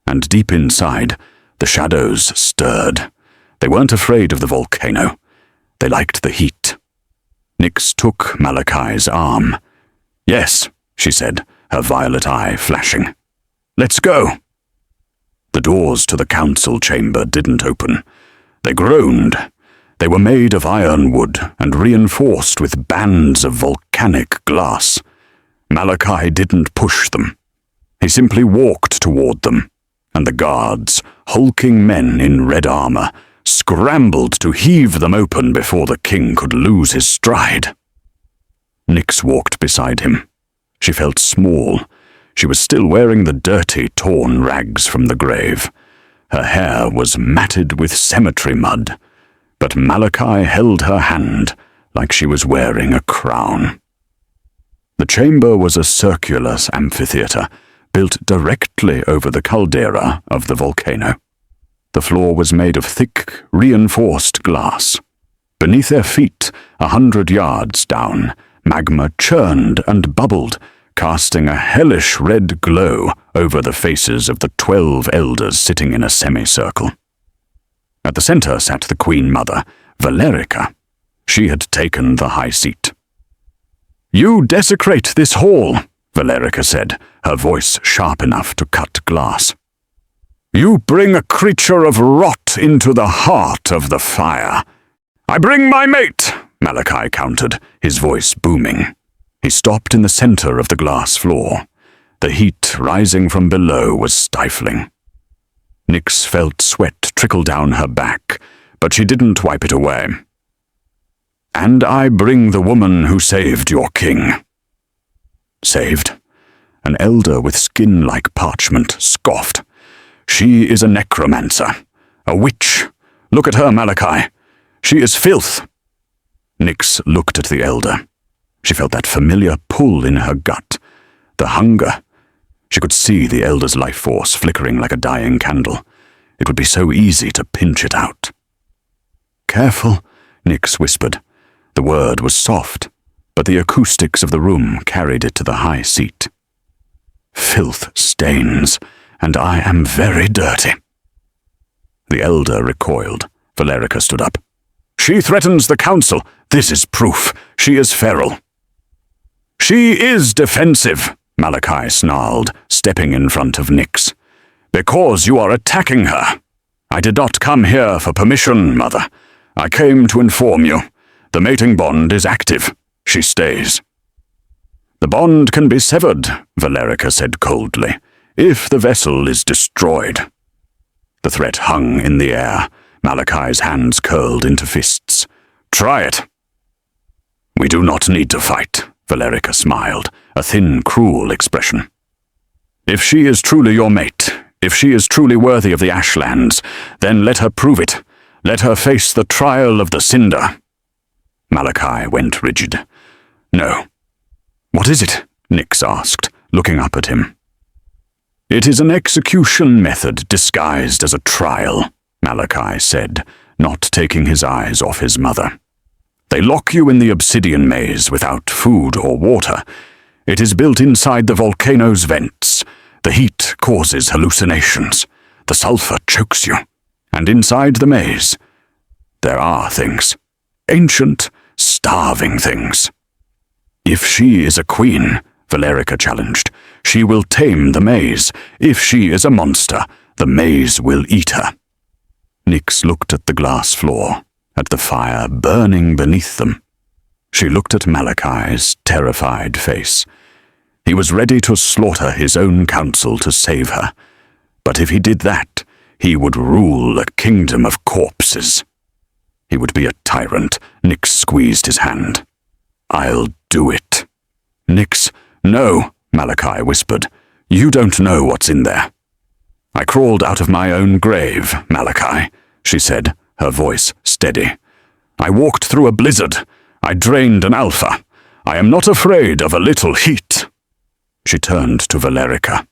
And deep inside, the shadows stirred. They weren't afraid of the volcano. They liked the heat. Nyx took Malakai's arm. "Yes," she said, her violet eye flashing. "Let's go." The doors to the council chamber didn't open. They groaned. They were made of ironwood and reinforced with bands of volcanic glass. Malakai didn't push them. He simply walked toward them, and the guards, hulking men in red armor, scrambled to heave them open before the king could lose his stride. Nyx walked beside him. She felt small. She was still wearing the dirty, torn rags from the grave. Her hair was matted with cemetery mud, but Malakai held her hand like she was wearing a crown. The chamber was a circular amphitheater, built directly over the caldera of the volcano. The floor was made of thick, reinforced glass. Beneath their feet, 100 yards down, magma churned and bubbled, casting a hellish red glow over the faces of the 12 elders sitting in a semicircle. At the center sat the Queen Mother, Valerica. She had taken the high seat. "You desecrate this hall," Valerica said, her voice sharp enough to cut glass. "You bring a creature of rot into the heart of the fire." "I bring my mate," Malakai countered, his voice booming. He stopped in the center of the glass floor. The heat rising from below was stifling. Nyx felt sweat trickle down her back, but she didn't wipe it away. "And I bring the woman who saved your king." Saved? An elder with skin like parchment scoffed. "She is a necromancer, a witch. Look at her, Malakai. She is filth." Nyx looked at the elder. She felt that familiar pull in her gut, the hunger. She could see the elder's life force flickering like a dying candle. It would be so easy to pinch it out. "Careful," Nyx whispered. The word was soft, but the acoustics of the room carried it to the high seat. "Filth stains, and I am very dirty." The elder recoiled. Valerica stood up. "She threatens the council. This is proof. She is feral." "She is defensive," Malakai snarled, stepping in front of Nyx. Because you are attacking her. I did not come here for permission, Mother. I came to inform you. The mating bond is active. She stays. The bond can be severed, Valerica said coldly, if the vessel is destroyed. The threat hung in the air. Malakai's hands curled into fists. Try it. We do not need to fight, Valerica smiled, a thin, cruel expression. If she is truly your mate, if she is truly worthy of the Ashlands, then let her prove it. Let her face the trial of the cinder. Malakai went rigid. No. What is it? Nyx asked, looking up at him. It is an execution method disguised as a trial, Malakai said, not taking his eyes off his mother. They lock you in the obsidian maze without food or water. It is built inside the volcano's vents. The heat causes hallucinations. The sulfur chokes you. And inside the maze, there are things. Ancient, starving things. If she is a queen, Valerica challenged, she will tame the maze. If she is a monster, the maze will eat her. Nyx looked at the glass floor, at the fire burning beneath them. She looked at Malakai's terrified face. He was ready to slaughter his own council to save her. But if he did that, he would rule a kingdom of corpses. He would be a tyrant. Nyx squeezed his hand. I'll do it. Nyx, no, Malakai whispered. You don't know what's in there. I crawled out of my own grave, Malakai, she said, her voice steady. I walked through a blizzard. I drained an alpha. I am not afraid of a little heat. She turned to Valerica.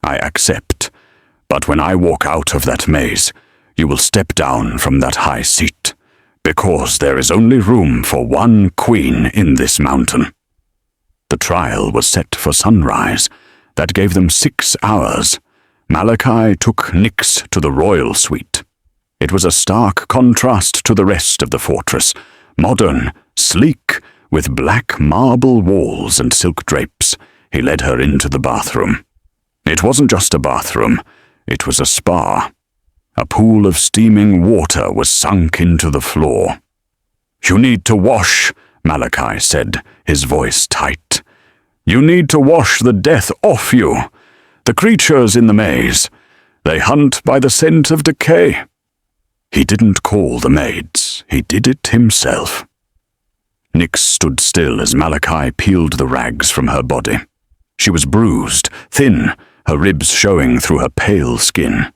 I accept, but when I walk out of that maze, you will step down from that high seat, because there is only room for one queen in this mountain. The trial was set for sunrise. That gave them 6 hours. Malakai took Nyx to the royal suite. It was a stark contrast to the rest of the fortress, modern, sleek, with black marble walls and silk drapes. He led her into the bathroom. It wasn't just a bathroom, it was a spa. A pool of steaming water was sunk into the floor. You need to wash, Malakai said, his voice tight. You need to wash the death off you. The creatures in the maze, they hunt by the scent of decay. He didn't call the maids, he did it himself. Nyx stood still as Malakai peeled the rags from her body. She was bruised, thin, her ribs showing through her pale skin.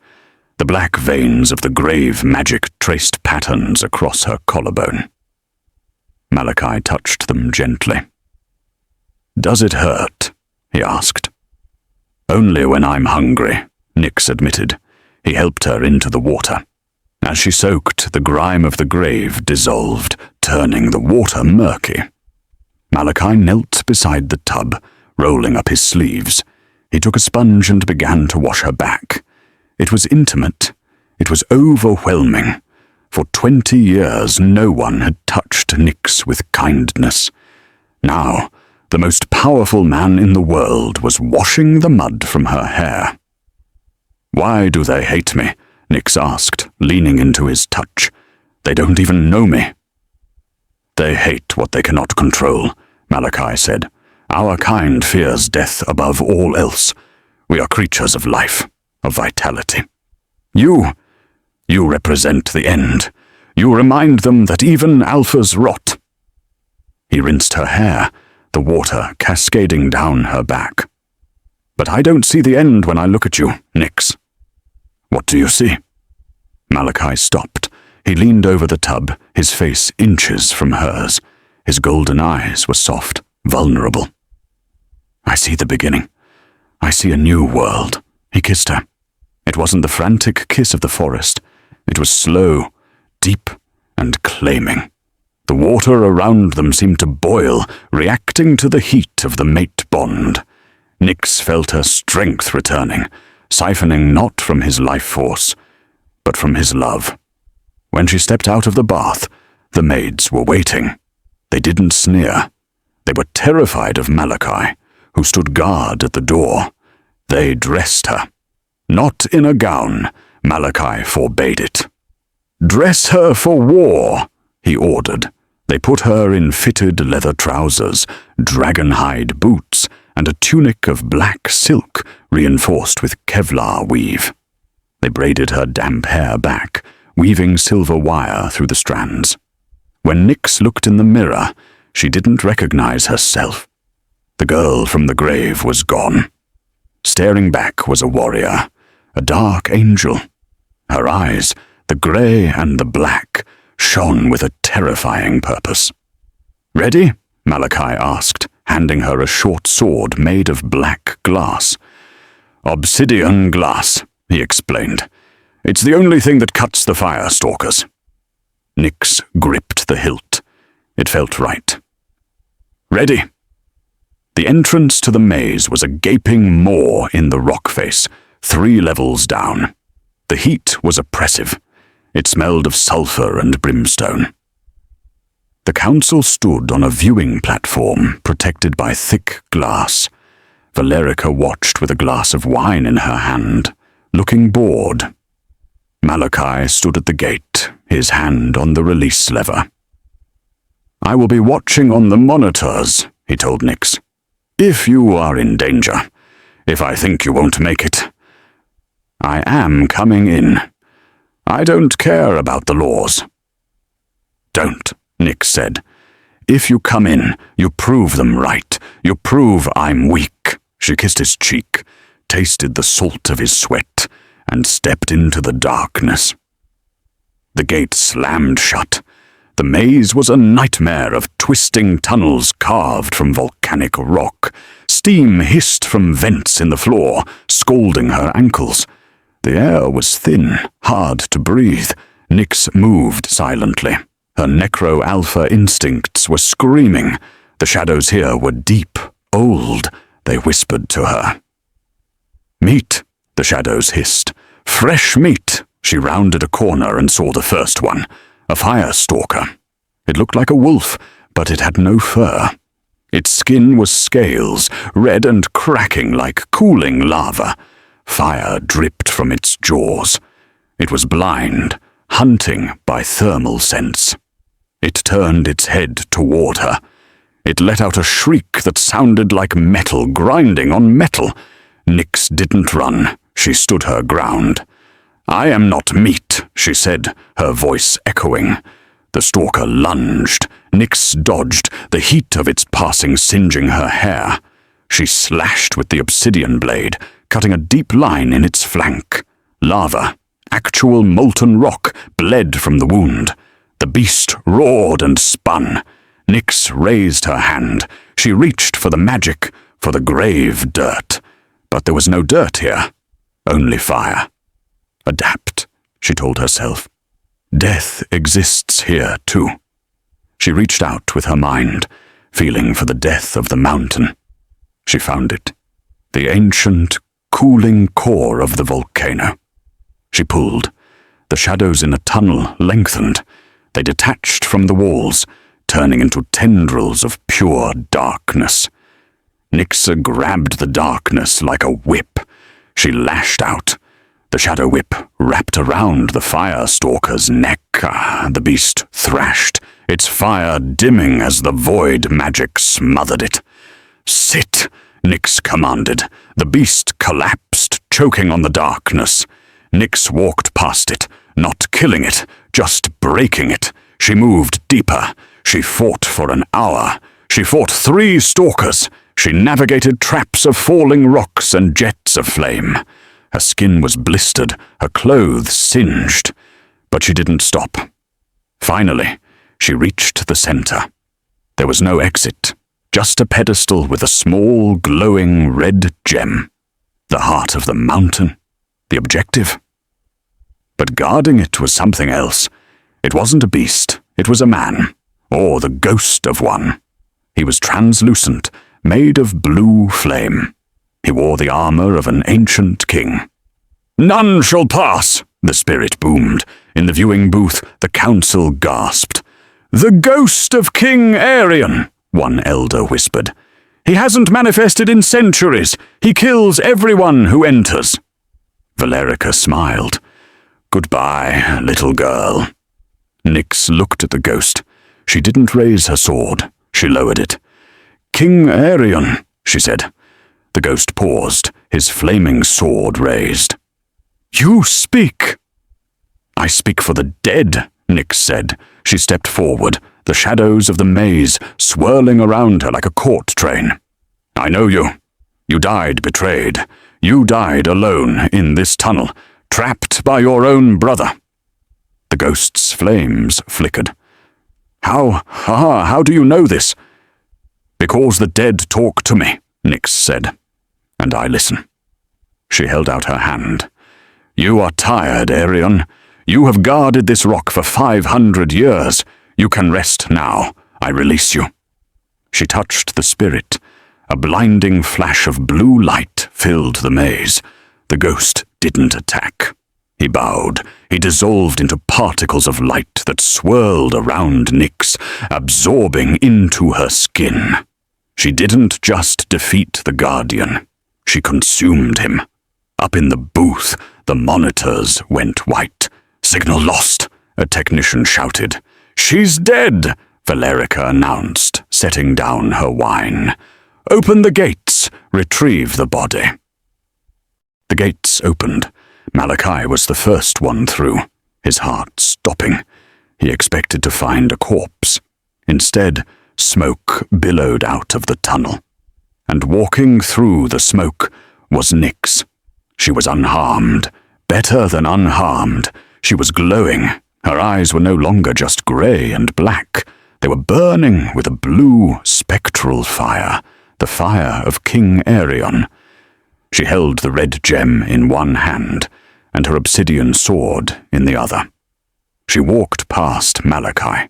The black veins of the grave magic traced patterns across her collarbone. Malakai touched them gently. Does it hurt? He asked. Only when I'm hungry, Nyx admitted. He helped her into the water. As she soaked, the grime of the grave dissolved, turning the water murky. Malakai knelt beside the tub, rolling up his sleeves. He took a sponge and began to wash her back. It was intimate. It was overwhelming. For 20 years, no one had touched Nyx with kindness. Now, the most powerful man in the world was washing the mud from her hair. Why do they hate me? Nyx asked, leaning into his touch. They don't even know me. They hate what they cannot control, Malakai said. Our kind fears death above all else. We are creatures of life, of vitality. You represent the end. You remind them that even alphas rot. He rinsed her hair, the water cascading down her back. But I don't see the end when I look at you, Nyx. What do you see? Malakai stopped. He leaned over the tub, his face inches from hers. His golden eyes were soft, vulnerable. I see the beginning. I see a new world. He kissed her. It wasn't the frantic kiss of the forest. It was slow, deep, and claiming. The water around them seemed to boil, reacting to the heat of the mate bond. Nyx felt her strength returning, siphoning not from his life force, but from his love. When she stepped out of the bath, the maids were waiting. They didn't sneer. They were terrified of Malakai, who stood guard at the door. They dressed her. Not in a gown, Malakai forbade it. "Dress her for war," he ordered. They put her in fitted leather trousers, dragon-hide boots, and a tunic of black silk reinforced with Kevlar weave. They braided her damp hair back, weaving silver wire through the strands. When Nyx looked in the mirror, she didn't recognize herself. The girl from the grave was gone. Staring back was a warrior, a dark angel. Her eyes, the grey and the black, shone with a terrifying purpose. "Ready?" Malakai asked, handing her a short sword made of black glass. "Obsidian glass," he explained. "It's the only thing that cuts the fire stalkers." Nyx gripped the hilt. It felt right. "Ready?" The entrance to the maze was a gaping maw in the rock face, 3 levels down. The heat was oppressive. It smelled of sulphur and brimstone. The council stood on a viewing platform protected by thick glass. Valerica watched with a glass of wine in her hand, looking bored. Malakai stood at the gate, his hand on the release lever. "I will be watching on the monitors," he told Nyx. "If you are in danger, if I think you won't make it. I am coming in. I don't care about the laws." "Don't," Nyx said. "If you come in, you prove them right. You prove I'm weak." She kissed his cheek, tasted the salt of his sweat, and stepped into the darkness. The gate slammed shut. The maze was a nightmare of twisting tunnels carved from volcanic rock. Steam hissed from vents in the floor, scalding her ankles. The air was thin, hard to breathe. Nyx moved silently. Her necro-alpha instincts were screaming. The shadows here were deep, old, they whispered to her. "Meat," the shadows hissed. "Fresh meat." She rounded a corner and saw the first one, a fire stalker. It looked like a wolf, but it had no fur. Its skin was scales, red and cracking like cooling lava. Fire dripped from its jaws. It was blind, hunting by thermal sense. It turned its head toward her. It let out a shriek that sounded like metal grinding on metal. Nyx didn't run. She stood her ground. "I am not meat," she said, her voice echoing. The stalker lunged. Nyx dodged, the heat of its passing singeing her hair. She slashed with the obsidian blade, cutting a deep line in its flank. Lava, actual molten rock, bled from the wound. The beast roared and spun. Nyx raised her hand. She reached for the magic, for the grave dirt. But there was no dirt here, only fire. "Adapt," she told herself. "Death exists here too." She reached out with her mind, feeling for the death of the mountain. She found it, the ancient, cooling core of the volcano. She pulled. The shadows in a tunnel lengthened. They detached from the walls, turning into tendrils of pure darkness. Nyx grabbed the darkness like a whip. She lashed out. The shadow whip wrapped around the fire stalker's neck. The beast thrashed, its fire dimming as the void magic smothered it. "Sit," Nyx commanded. The beast collapsed, choking on the darkness. Nyx walked past it, not killing it, just breaking it. She moved deeper. She fought for an hour. She fought 3 stalkers. She navigated traps of falling rocks and jets of flame. Her skin was blistered, her clothes singed. But she didn't stop. Finally, she reached the center. There was no exit, just a pedestal with a small, glowing red gem. The heart of the mountain, the objective. But guarding it was something else. It wasn't a beast, it was a man, or the ghost of one. He was translucent, made of blue flame. He wore the armor of an ancient king. "None shall pass," the spirit boomed. In the viewing booth, the council gasped. "The ghost of King Arian," one elder whispered. "He hasn't manifested in centuries. He kills everyone who enters." Valerica smiled. "Goodbye, little girl." Nyx looked at the ghost. She didn't raise her sword. She lowered it. "King Arion," she said. The ghost paused, his flaming sword raised. "You speak." "I speak for the dead," Nyx said. She stepped forward, the shadows of the maze swirling around her like a court train. "I know you. You died betrayed. You died alone in this tunnel, trapped by your own brother." The ghost's flames flickered. How do you know this?" "Because the dead talk to me," Nyx said, "and I listen." She held out her hand. "You are tired, Arion. You have guarded this rock for 500 years. You can rest now. I release you." She touched the spirit. A blinding flash of blue light filled the maze. The ghost didn't attack. He bowed. He dissolved into particles of light that swirled around Nyx, absorbing into her skin. She didn't just defeat the Guardian. She consumed him. Up in the booth, the monitors went white. "Signal lost," a technician shouted. "She's dead," Valerica announced, setting down her wine. "Open the gates. Retrieve the body." The gates opened. Malakai was the first one through, his heart stopping. He expected to find a corpse. Instead, smoke billowed out of the tunnel. And walking through the smoke was Nyx. She was unharmed, better than unharmed. She was glowing. Her eyes were no longer just grey and black. They were burning with a blue, spectral fire, the fire of King Arion. She held the red gem in one hand, and her obsidian sword in the other. She walked past Malakai.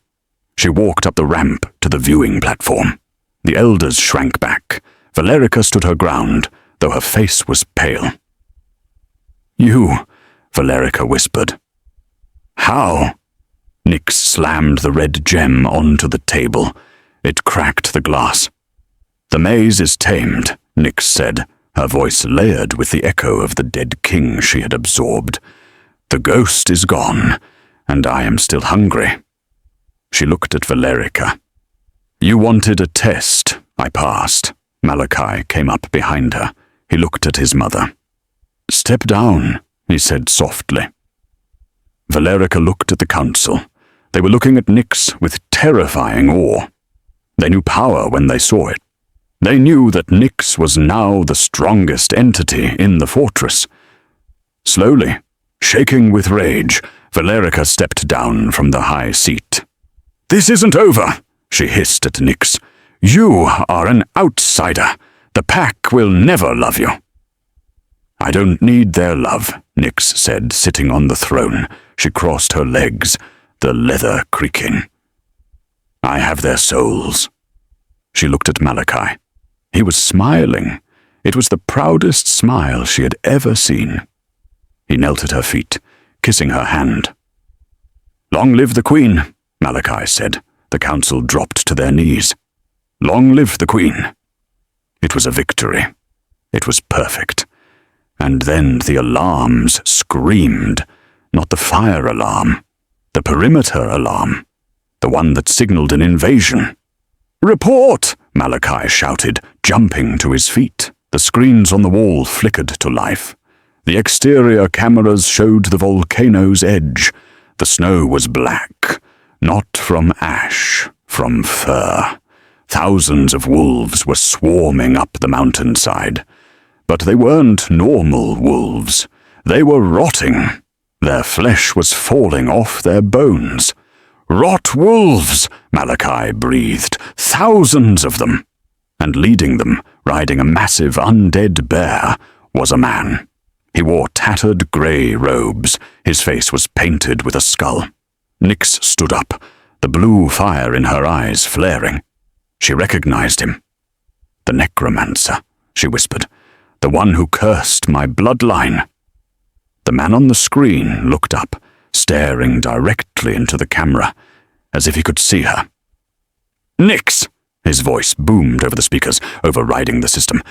She walked up the ramp to the viewing platform. The elders shrank back. Valerica stood her ground, though her face was pale. "You," Valerica whispered. "How?" Nyx slammed the red gem onto the table. It cracked the glass. "The maze is tamed," Nyx said, her voice layered with the echo of the dead king she had absorbed. "The ghost is gone, and I am still hungry." She looked at Valerica. "You wanted a test. I passed." Malakai came up behind her. He looked at his mother. "Step down," he said softly. Valerica looked at the council. They were looking at Nyx with terrifying awe. They knew power when they saw it. They knew that Nyx was now the strongest entity in the fortress. Slowly, shaking with rage, Valerica stepped down from the high seat. "This isn't over," she hissed at Nyx. "You are an outsider. The pack will never love you." "I don't need their love," Nyx said, sitting on the throne. She crossed her legs, the leather creaking. "I have their souls." She looked at Malakai. He was smiling. It was the proudest smile she had ever seen. He knelt at her feet, kissing her hand. "Long live the Queen," Malakai said. The council dropped to their knees. "Long live the Queen." It was a victory. It was perfect. And then the alarms screamed, not the fire alarm, the perimeter alarm, the one that signaled an invasion. "Report!" Malakai shouted, jumping to his feet. The screens on the wall flickered to life. The exterior cameras showed the volcano's edge. The snow was black, not from ash, from fur. Thousands of wolves were swarming up the mountainside. But they weren't normal wolves. They were rotting. Their flesh was falling off their bones. "Rot wolves!" Malakai breathed. "Thousands of them!" And leading them, riding a massive undead bear, was a man. He wore tattered grey robes. His face was painted with a skull. Nyx stood up, the blue fire in her eyes flaring. She recognized him. "The Necromancer," she whispered. "The one who cursed my bloodline." The man on the screen looked up, staring directly into the camera, as if he could see her. "Nyx!" His voice boomed over the speakers, overriding the system.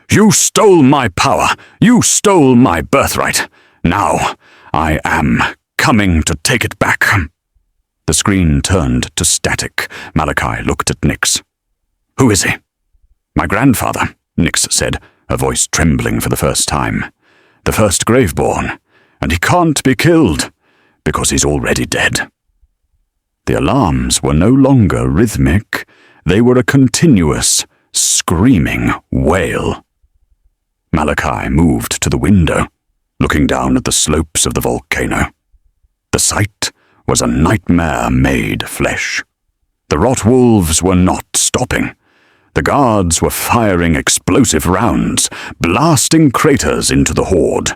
"You stole my power! You stole my birthright! Now, I am coming to take it back." The screen turned to static. Malakai looked at Nyx. "Who is he?" "My grandfather," Nyx said, her voice trembling for the first time. "The first Graveborn, and he can't be killed, because he's already dead." The alarms were no longer rhythmic. They were a continuous, screaming wail. Malakai moved to the window, looking down at the slopes of the volcano. The sight was a nightmare made flesh. The rot wolves were not stopping. The guards were firing explosive rounds, blasting craters into the horde.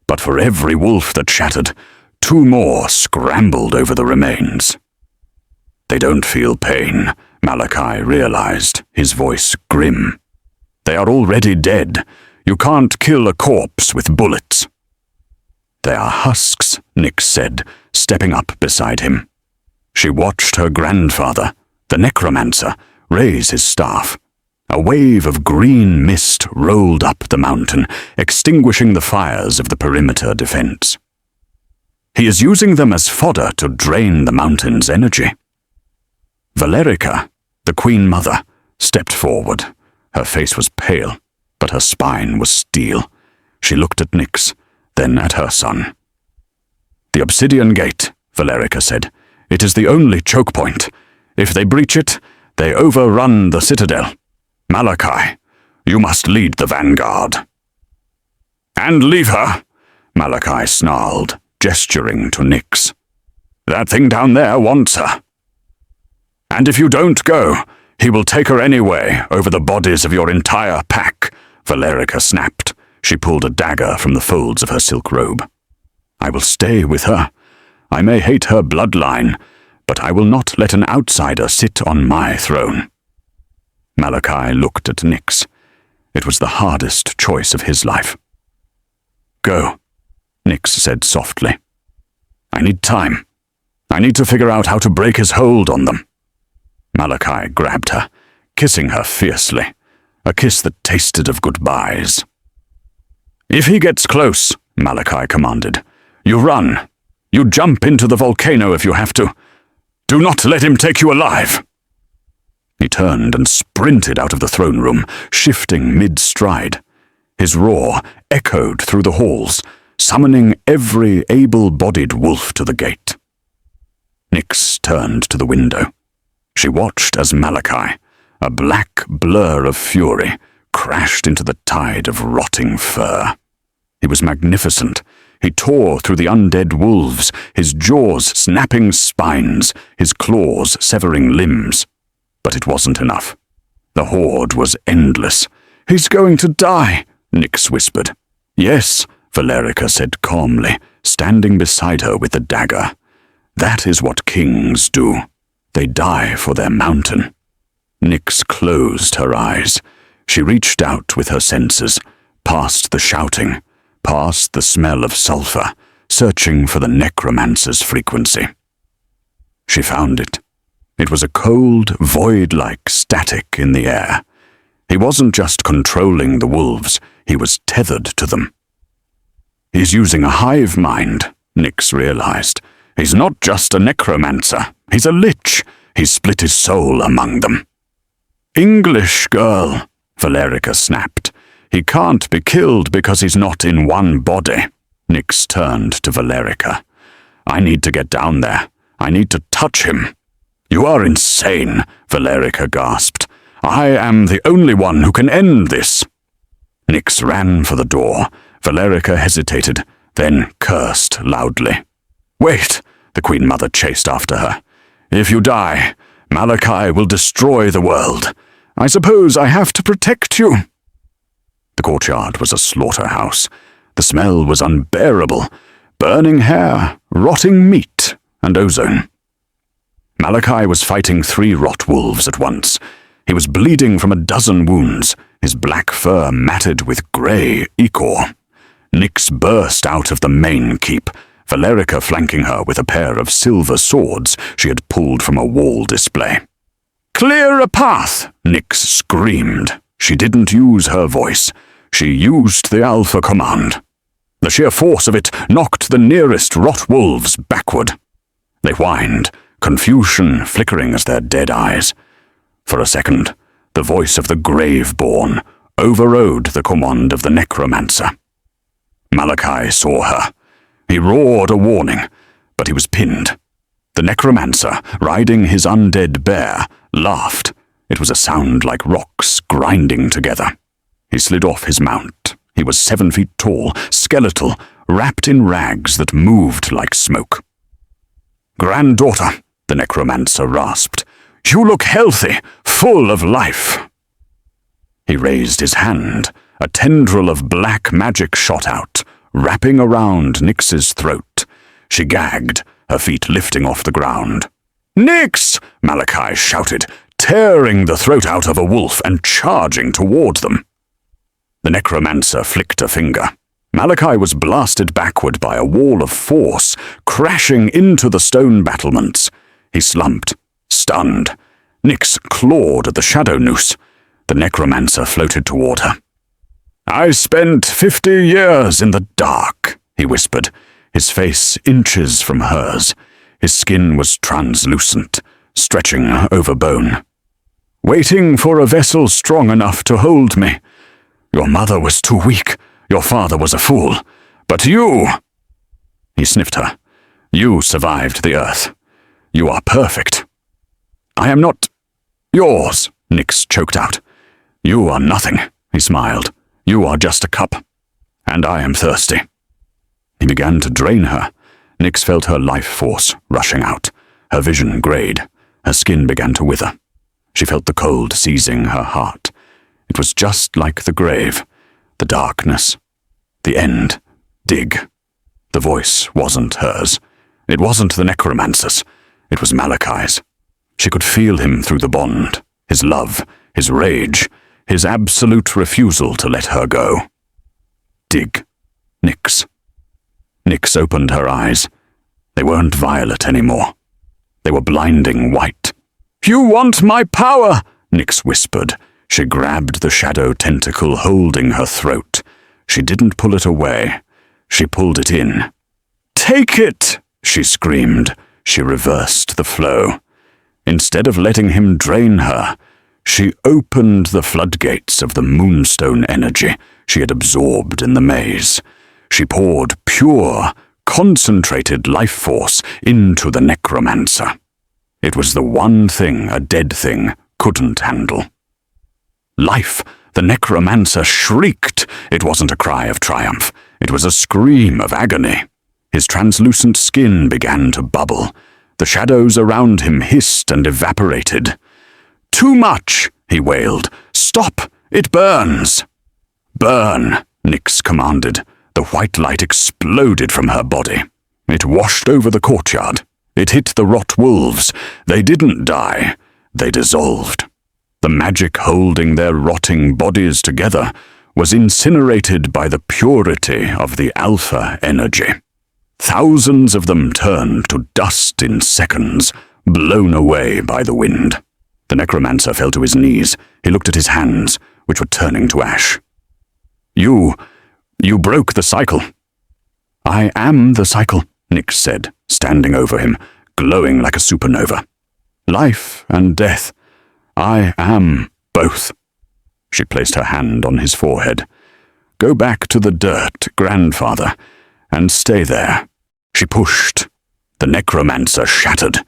But for every wolf that shattered, 2 more scrambled over the remains. "They don't feel pain," Malakai realized, his voice grim. "They are already dead. You can't kill a corpse with bullets." "They are husks," Nyx said, stepping up beside him. She watched her grandfather, the Necromancer, raise his staff. A wave of green mist rolled up the mountain, extinguishing the fires of the perimeter defense. "He is using them as fodder to drain the mountain's energy." Valerica, the Queen Mother, stepped forward. Her face was pale, but her spine was steel. She looked at Nyx, then at her son. "The Obsidian Gate," Valerica said. "It is the only choke point. If they breach it, they overrun the citadel. Malakai, you must lead the vanguard." "And leave her," Malakai snarled, gesturing to Nyx. "That thing down there wants her." "And if you don't go, he will take her anyway over the bodies of your entire pack," Valerica snapped. She pulled a dagger from the folds of her silk robe. "I will stay with her. I may hate her bloodline, but I will not let an outsider sit on my throne." Malakai looked at Nyx. It was the hardest choice of his life. "Go," Nyx said softly. "I need time. I need to figure out how to break his hold on them." Malakai grabbed her, kissing her fiercely, a kiss that tasted of goodbyes. "If he gets close," Malakai commanded, "you run. You jump into the volcano if you have to. Do not let him take you alive." He turned and sprinted out of the throne room, shifting mid-stride. His roar echoed through the halls, summoning every able-bodied wolf to the gate. Nyx turned to the window. She watched as Malakai, a black blur of fury, crashed into the tide of rotting fur. He was magnificent. He tore through the undead wolves, his jaws snapping spines, his claws severing limbs. But it wasn't enough. The horde was endless. "He's going to die," Nyx whispered. "Yes," Valerica said calmly, standing beside her with the dagger. "That is what kings do. They die for their mountain." Nyx closed her eyes. She reached out with her senses, past the shouting, past the smell of sulfur, searching for the Necromancer's frequency. She found it. It was a cold, void-like static in the air. He wasn't just controlling the wolves, he was tethered to them. "He's using a hive mind," Nyx realized. "He's not just a necromancer, he's a lich. He's split his soul among them." "English girl," Valerica snapped. "He can't be killed because he's not in one body." Nyx turned to Valerica. "I need to get down there. I need to touch him." "You are insane," Valerica gasped. "I am the only one who can end this." Nyx ran for the door. Valerica hesitated, then cursed loudly. "Wait," the Queen Mother chased after her. "If you die, Malakai will destroy the world. I suppose I have to protect you." The courtyard was a slaughterhouse. The smell was unbearable. Burning hair, rotting meat, and ozone. Malakai was fighting 3 rot wolves at once. He was bleeding from a dozen wounds, his black fur matted with grey ichor. Nyx burst out of the main keep, Valerica flanking her with a pair of silver swords she had pulled from a wall display. "Clear a path!" Nyx screamed. She didn't use her voice. She used the Alpha command. The sheer force of it knocked the nearest rot wolves backward. They whined, confusion flickering as their dead eyes. For a second, the voice of the Graveborn overrode the command of the Necromancer. Malakai saw her. He roared a warning, but he was pinned. The Necromancer, riding his undead bear, laughed. It was a sound like rocks grinding together. He slid off his mount. He was 7 feet tall, skeletal, wrapped in rags that moved like smoke. "Granddaughter," the Necromancer rasped, "you look healthy, full of life." He raised his hand. A tendril of black magic shot out, wrapping around Nyx's throat. She gagged, her feet lifting off the ground. "Nyx!" Malakai shouted, tearing the throat out of a wolf and charging toward them. The Necromancer flicked a finger. Malakai was blasted backward by a wall of force, crashing into the stone battlements. He slumped, stunned. Nyx clawed at the shadow noose. The Necromancer floated toward her. "I spent 50 years in the dark," he whispered, his face inches from hers. His skin was translucent, stretching over bone. "Waiting for a vessel strong enough to hold me. Your mother was too weak, your father was a fool, but you—" He sniffed her. "You survived the earth. You are perfect." "I am not yours," Nyx choked out. "You are nothing," he smiled. "You are just a cup. And I am thirsty." He began to drain her. Nyx felt her life force rushing out. Her vision grayed. Her skin began to wither. She felt the cold seizing her heart. It was just like the grave, the darkness, the end. Dig. The voice wasn't hers. It wasn't the Necromancer's. It was Malakai's. She could feel him through the bond, his love, his rage, his absolute refusal to let her go. Dig. Nyx. Nyx opened her eyes. They weren't violet anymore. They were blinding white. "You want my power!" Nyx whispered. She grabbed the shadow tentacle holding her throat. She didn't pull it away. She pulled it in. "Take it!" she screamed. She reversed the flow. Instead of letting him drain her, she opened the floodgates of the moonstone energy she had absorbed in the maze. She poured pure, concentrated life force into the Necromancer. It was the one thing a dead thing couldn't handle. Life! The Necromancer shrieked. It wasn't a cry of triumph. It was a scream of agony. His translucent skin began to bubble. The shadows around him hissed and evaporated. "Too much!" he wailed. "Stop! It burns!" "Burn!" Nyx commanded. The white light exploded from her body. It washed over the courtyard. It hit the rot wolves. They didn't die. They dissolved. The magic holding their rotting bodies together was incinerated by the purity of the alpha energy. Thousands of them turned to dust in seconds, blown away by the wind. The Necromancer fell to his knees. He looked at his hands, which were turning to ash. You broke the cycle." "I am the cycle," Nyx said, standing over him, glowing like a supernova. "Life and death. I am both." She placed her hand on his forehead. "Go back to the dirt, grandfather, and stay there." She pushed. The Necromancer shattered.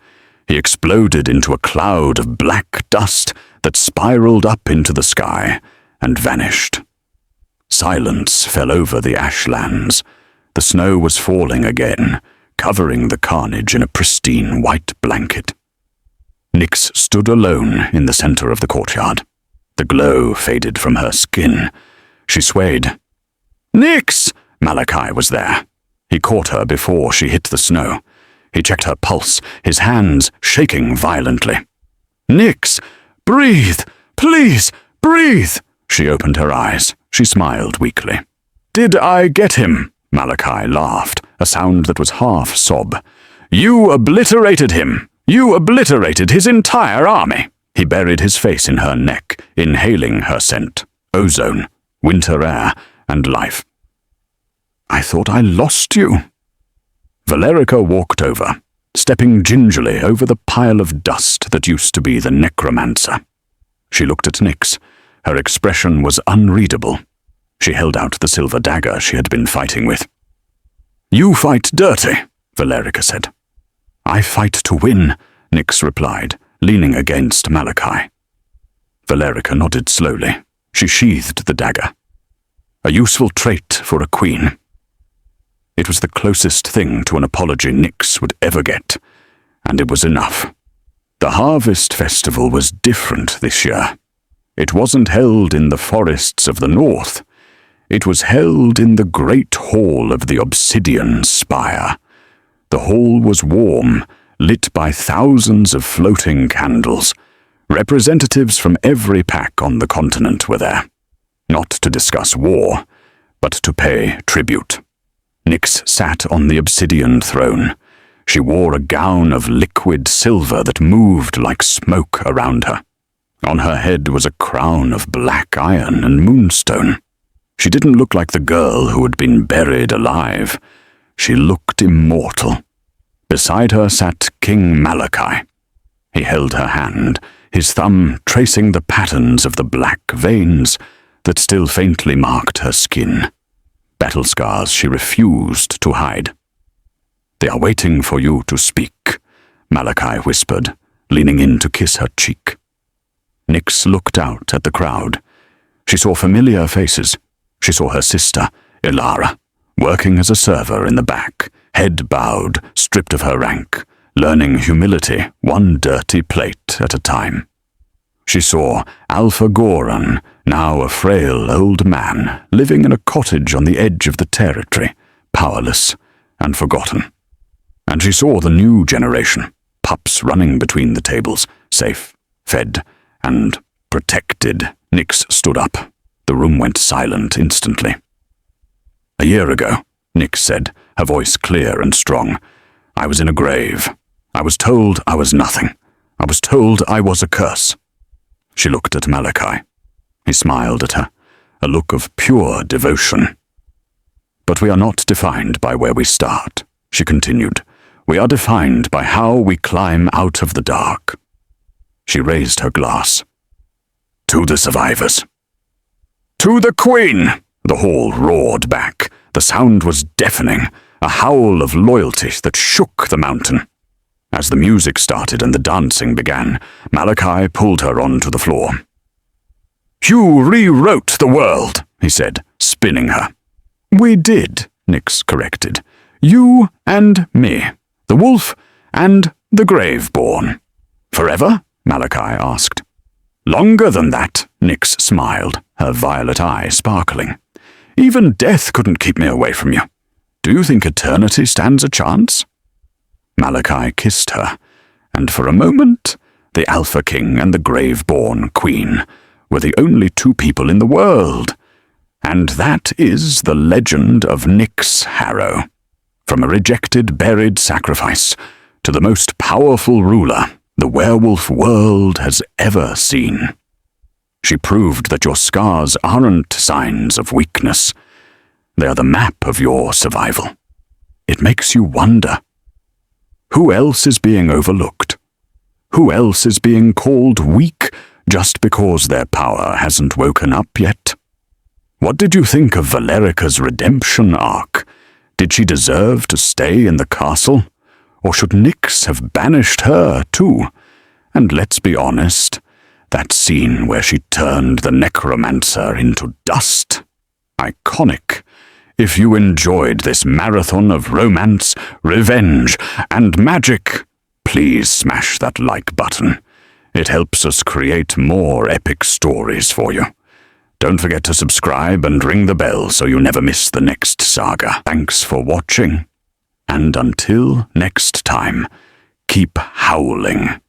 He exploded into a cloud of black dust that spiraled up into the sky and vanished. Silence fell over the ashlands. The snow was falling again, covering the carnage in a pristine white blanket. Nyx stood alone in the center of the courtyard. The glow faded from her skin. She swayed. "Nyx!" Malakai was there. He caught her before she hit the snow. He checked her pulse, his hands shaking violently. "Nyx! Breathe! Please, breathe!" She opened her eyes. She smiled weakly. "Did I get him?" Malakai laughed, a sound that was half sob. "You obliterated him! You obliterated his entire army!" He buried his face in her neck, inhaling her scent, ozone, winter air, and life. I thought I lost you." Valerica walked over, stepping gingerly over the pile of dust that used to be the Necromancer. She looked at Nyx. Her expression was unreadable. She held out the silver dagger she had been fighting with. "You fight dirty," Valerica said. "I fight to win," Nyx replied, leaning against Malakai. Valerica nodded slowly. She sheathed the dagger. A useful trait for a queen. It was the closest thing to an apology Nyx would ever get, and it was enough. The Harvest Festival was different this year. It wasn't held in the forests of the north. It was held in the great hall of the Obsidian Spire. The hall was warm, lit by thousands of floating candles. Representatives from every pack on the continent were there, not to discuss war, but to pay tribute. Nyx sat on the obsidian throne. She wore a gown of liquid silver that moved like smoke around her. On her head was a crown of black iron and moonstone. She didn't look like the girl who had been buried alive. She looked immortal. Beside her sat King Malakai. He held her hand, his thumb tracing the patterns of the black veins that still faintly marked her skin. Battle scars she refused to hide. "They are waiting for you to speak," Malakai whispered, leaning in to kiss her cheek. Nyx looked out at the crowd. She saw familiar faces. She saw her sister, Ilara, working as a server in the back, head bowed, stripped of her rank, learning humility one dirty plate at a time. She saw Alpha Goran, now a frail old man, living in a cottage on the edge of the territory, powerless and forgotten. And she saw the new generation, pups running between the tables, safe, fed, and protected. Nyx stood up. The room went silent instantly. "A year ago," Nyx said, her voice clear and strong, "I was in a grave. I was told I was nothing. I was told I was a curse." She looked at Malakai. He smiled at her, a look of pure devotion. "But we are not defined by where we start," she continued. "We are defined by how we climb out of the dark." She raised her glass. "To the survivors." "To the Queen!" The hall roared back. The sound was deafening, a howl of loyalty that shook the mountain. As the music started and the dancing began, Malakai pulled her onto the floor. "You rewrote the world," he said, spinning her. "We did," Nyx corrected. "You and me, the wolf and the Graveborn." "Forever?" Malakai asked. "Longer than that," Nyx smiled, her violet eye sparkling. "Even death couldn't keep me away from you. Do you think eternity stands a chance?" Malakai kissed her, and for a moment, the Alpha King and the Graveborn Queen were the only two people in the world. And that is the legend of Nyx Harrow. From a rejected, buried sacrifice to the most powerful ruler the werewolf world has ever seen. She proved that your scars aren't signs of weakness. They are the map of your survival. It makes you wonder. Who else is being overlooked? Who else is being called weak just because their power hasn't woken up yet? What did you think of Valerica's redemption arc? Did she deserve to stay in the castle? Or should Nyx have banished her too? And let's be honest, that scene where she turned the Necromancer into dust? Iconic. If you enjoyed this marathon of romance, revenge, and magic, please smash that like button. It helps us create more epic stories for you. Don't forget to subscribe and ring the bell so you never miss the next saga. Thanks for watching, and until next time, keep howling.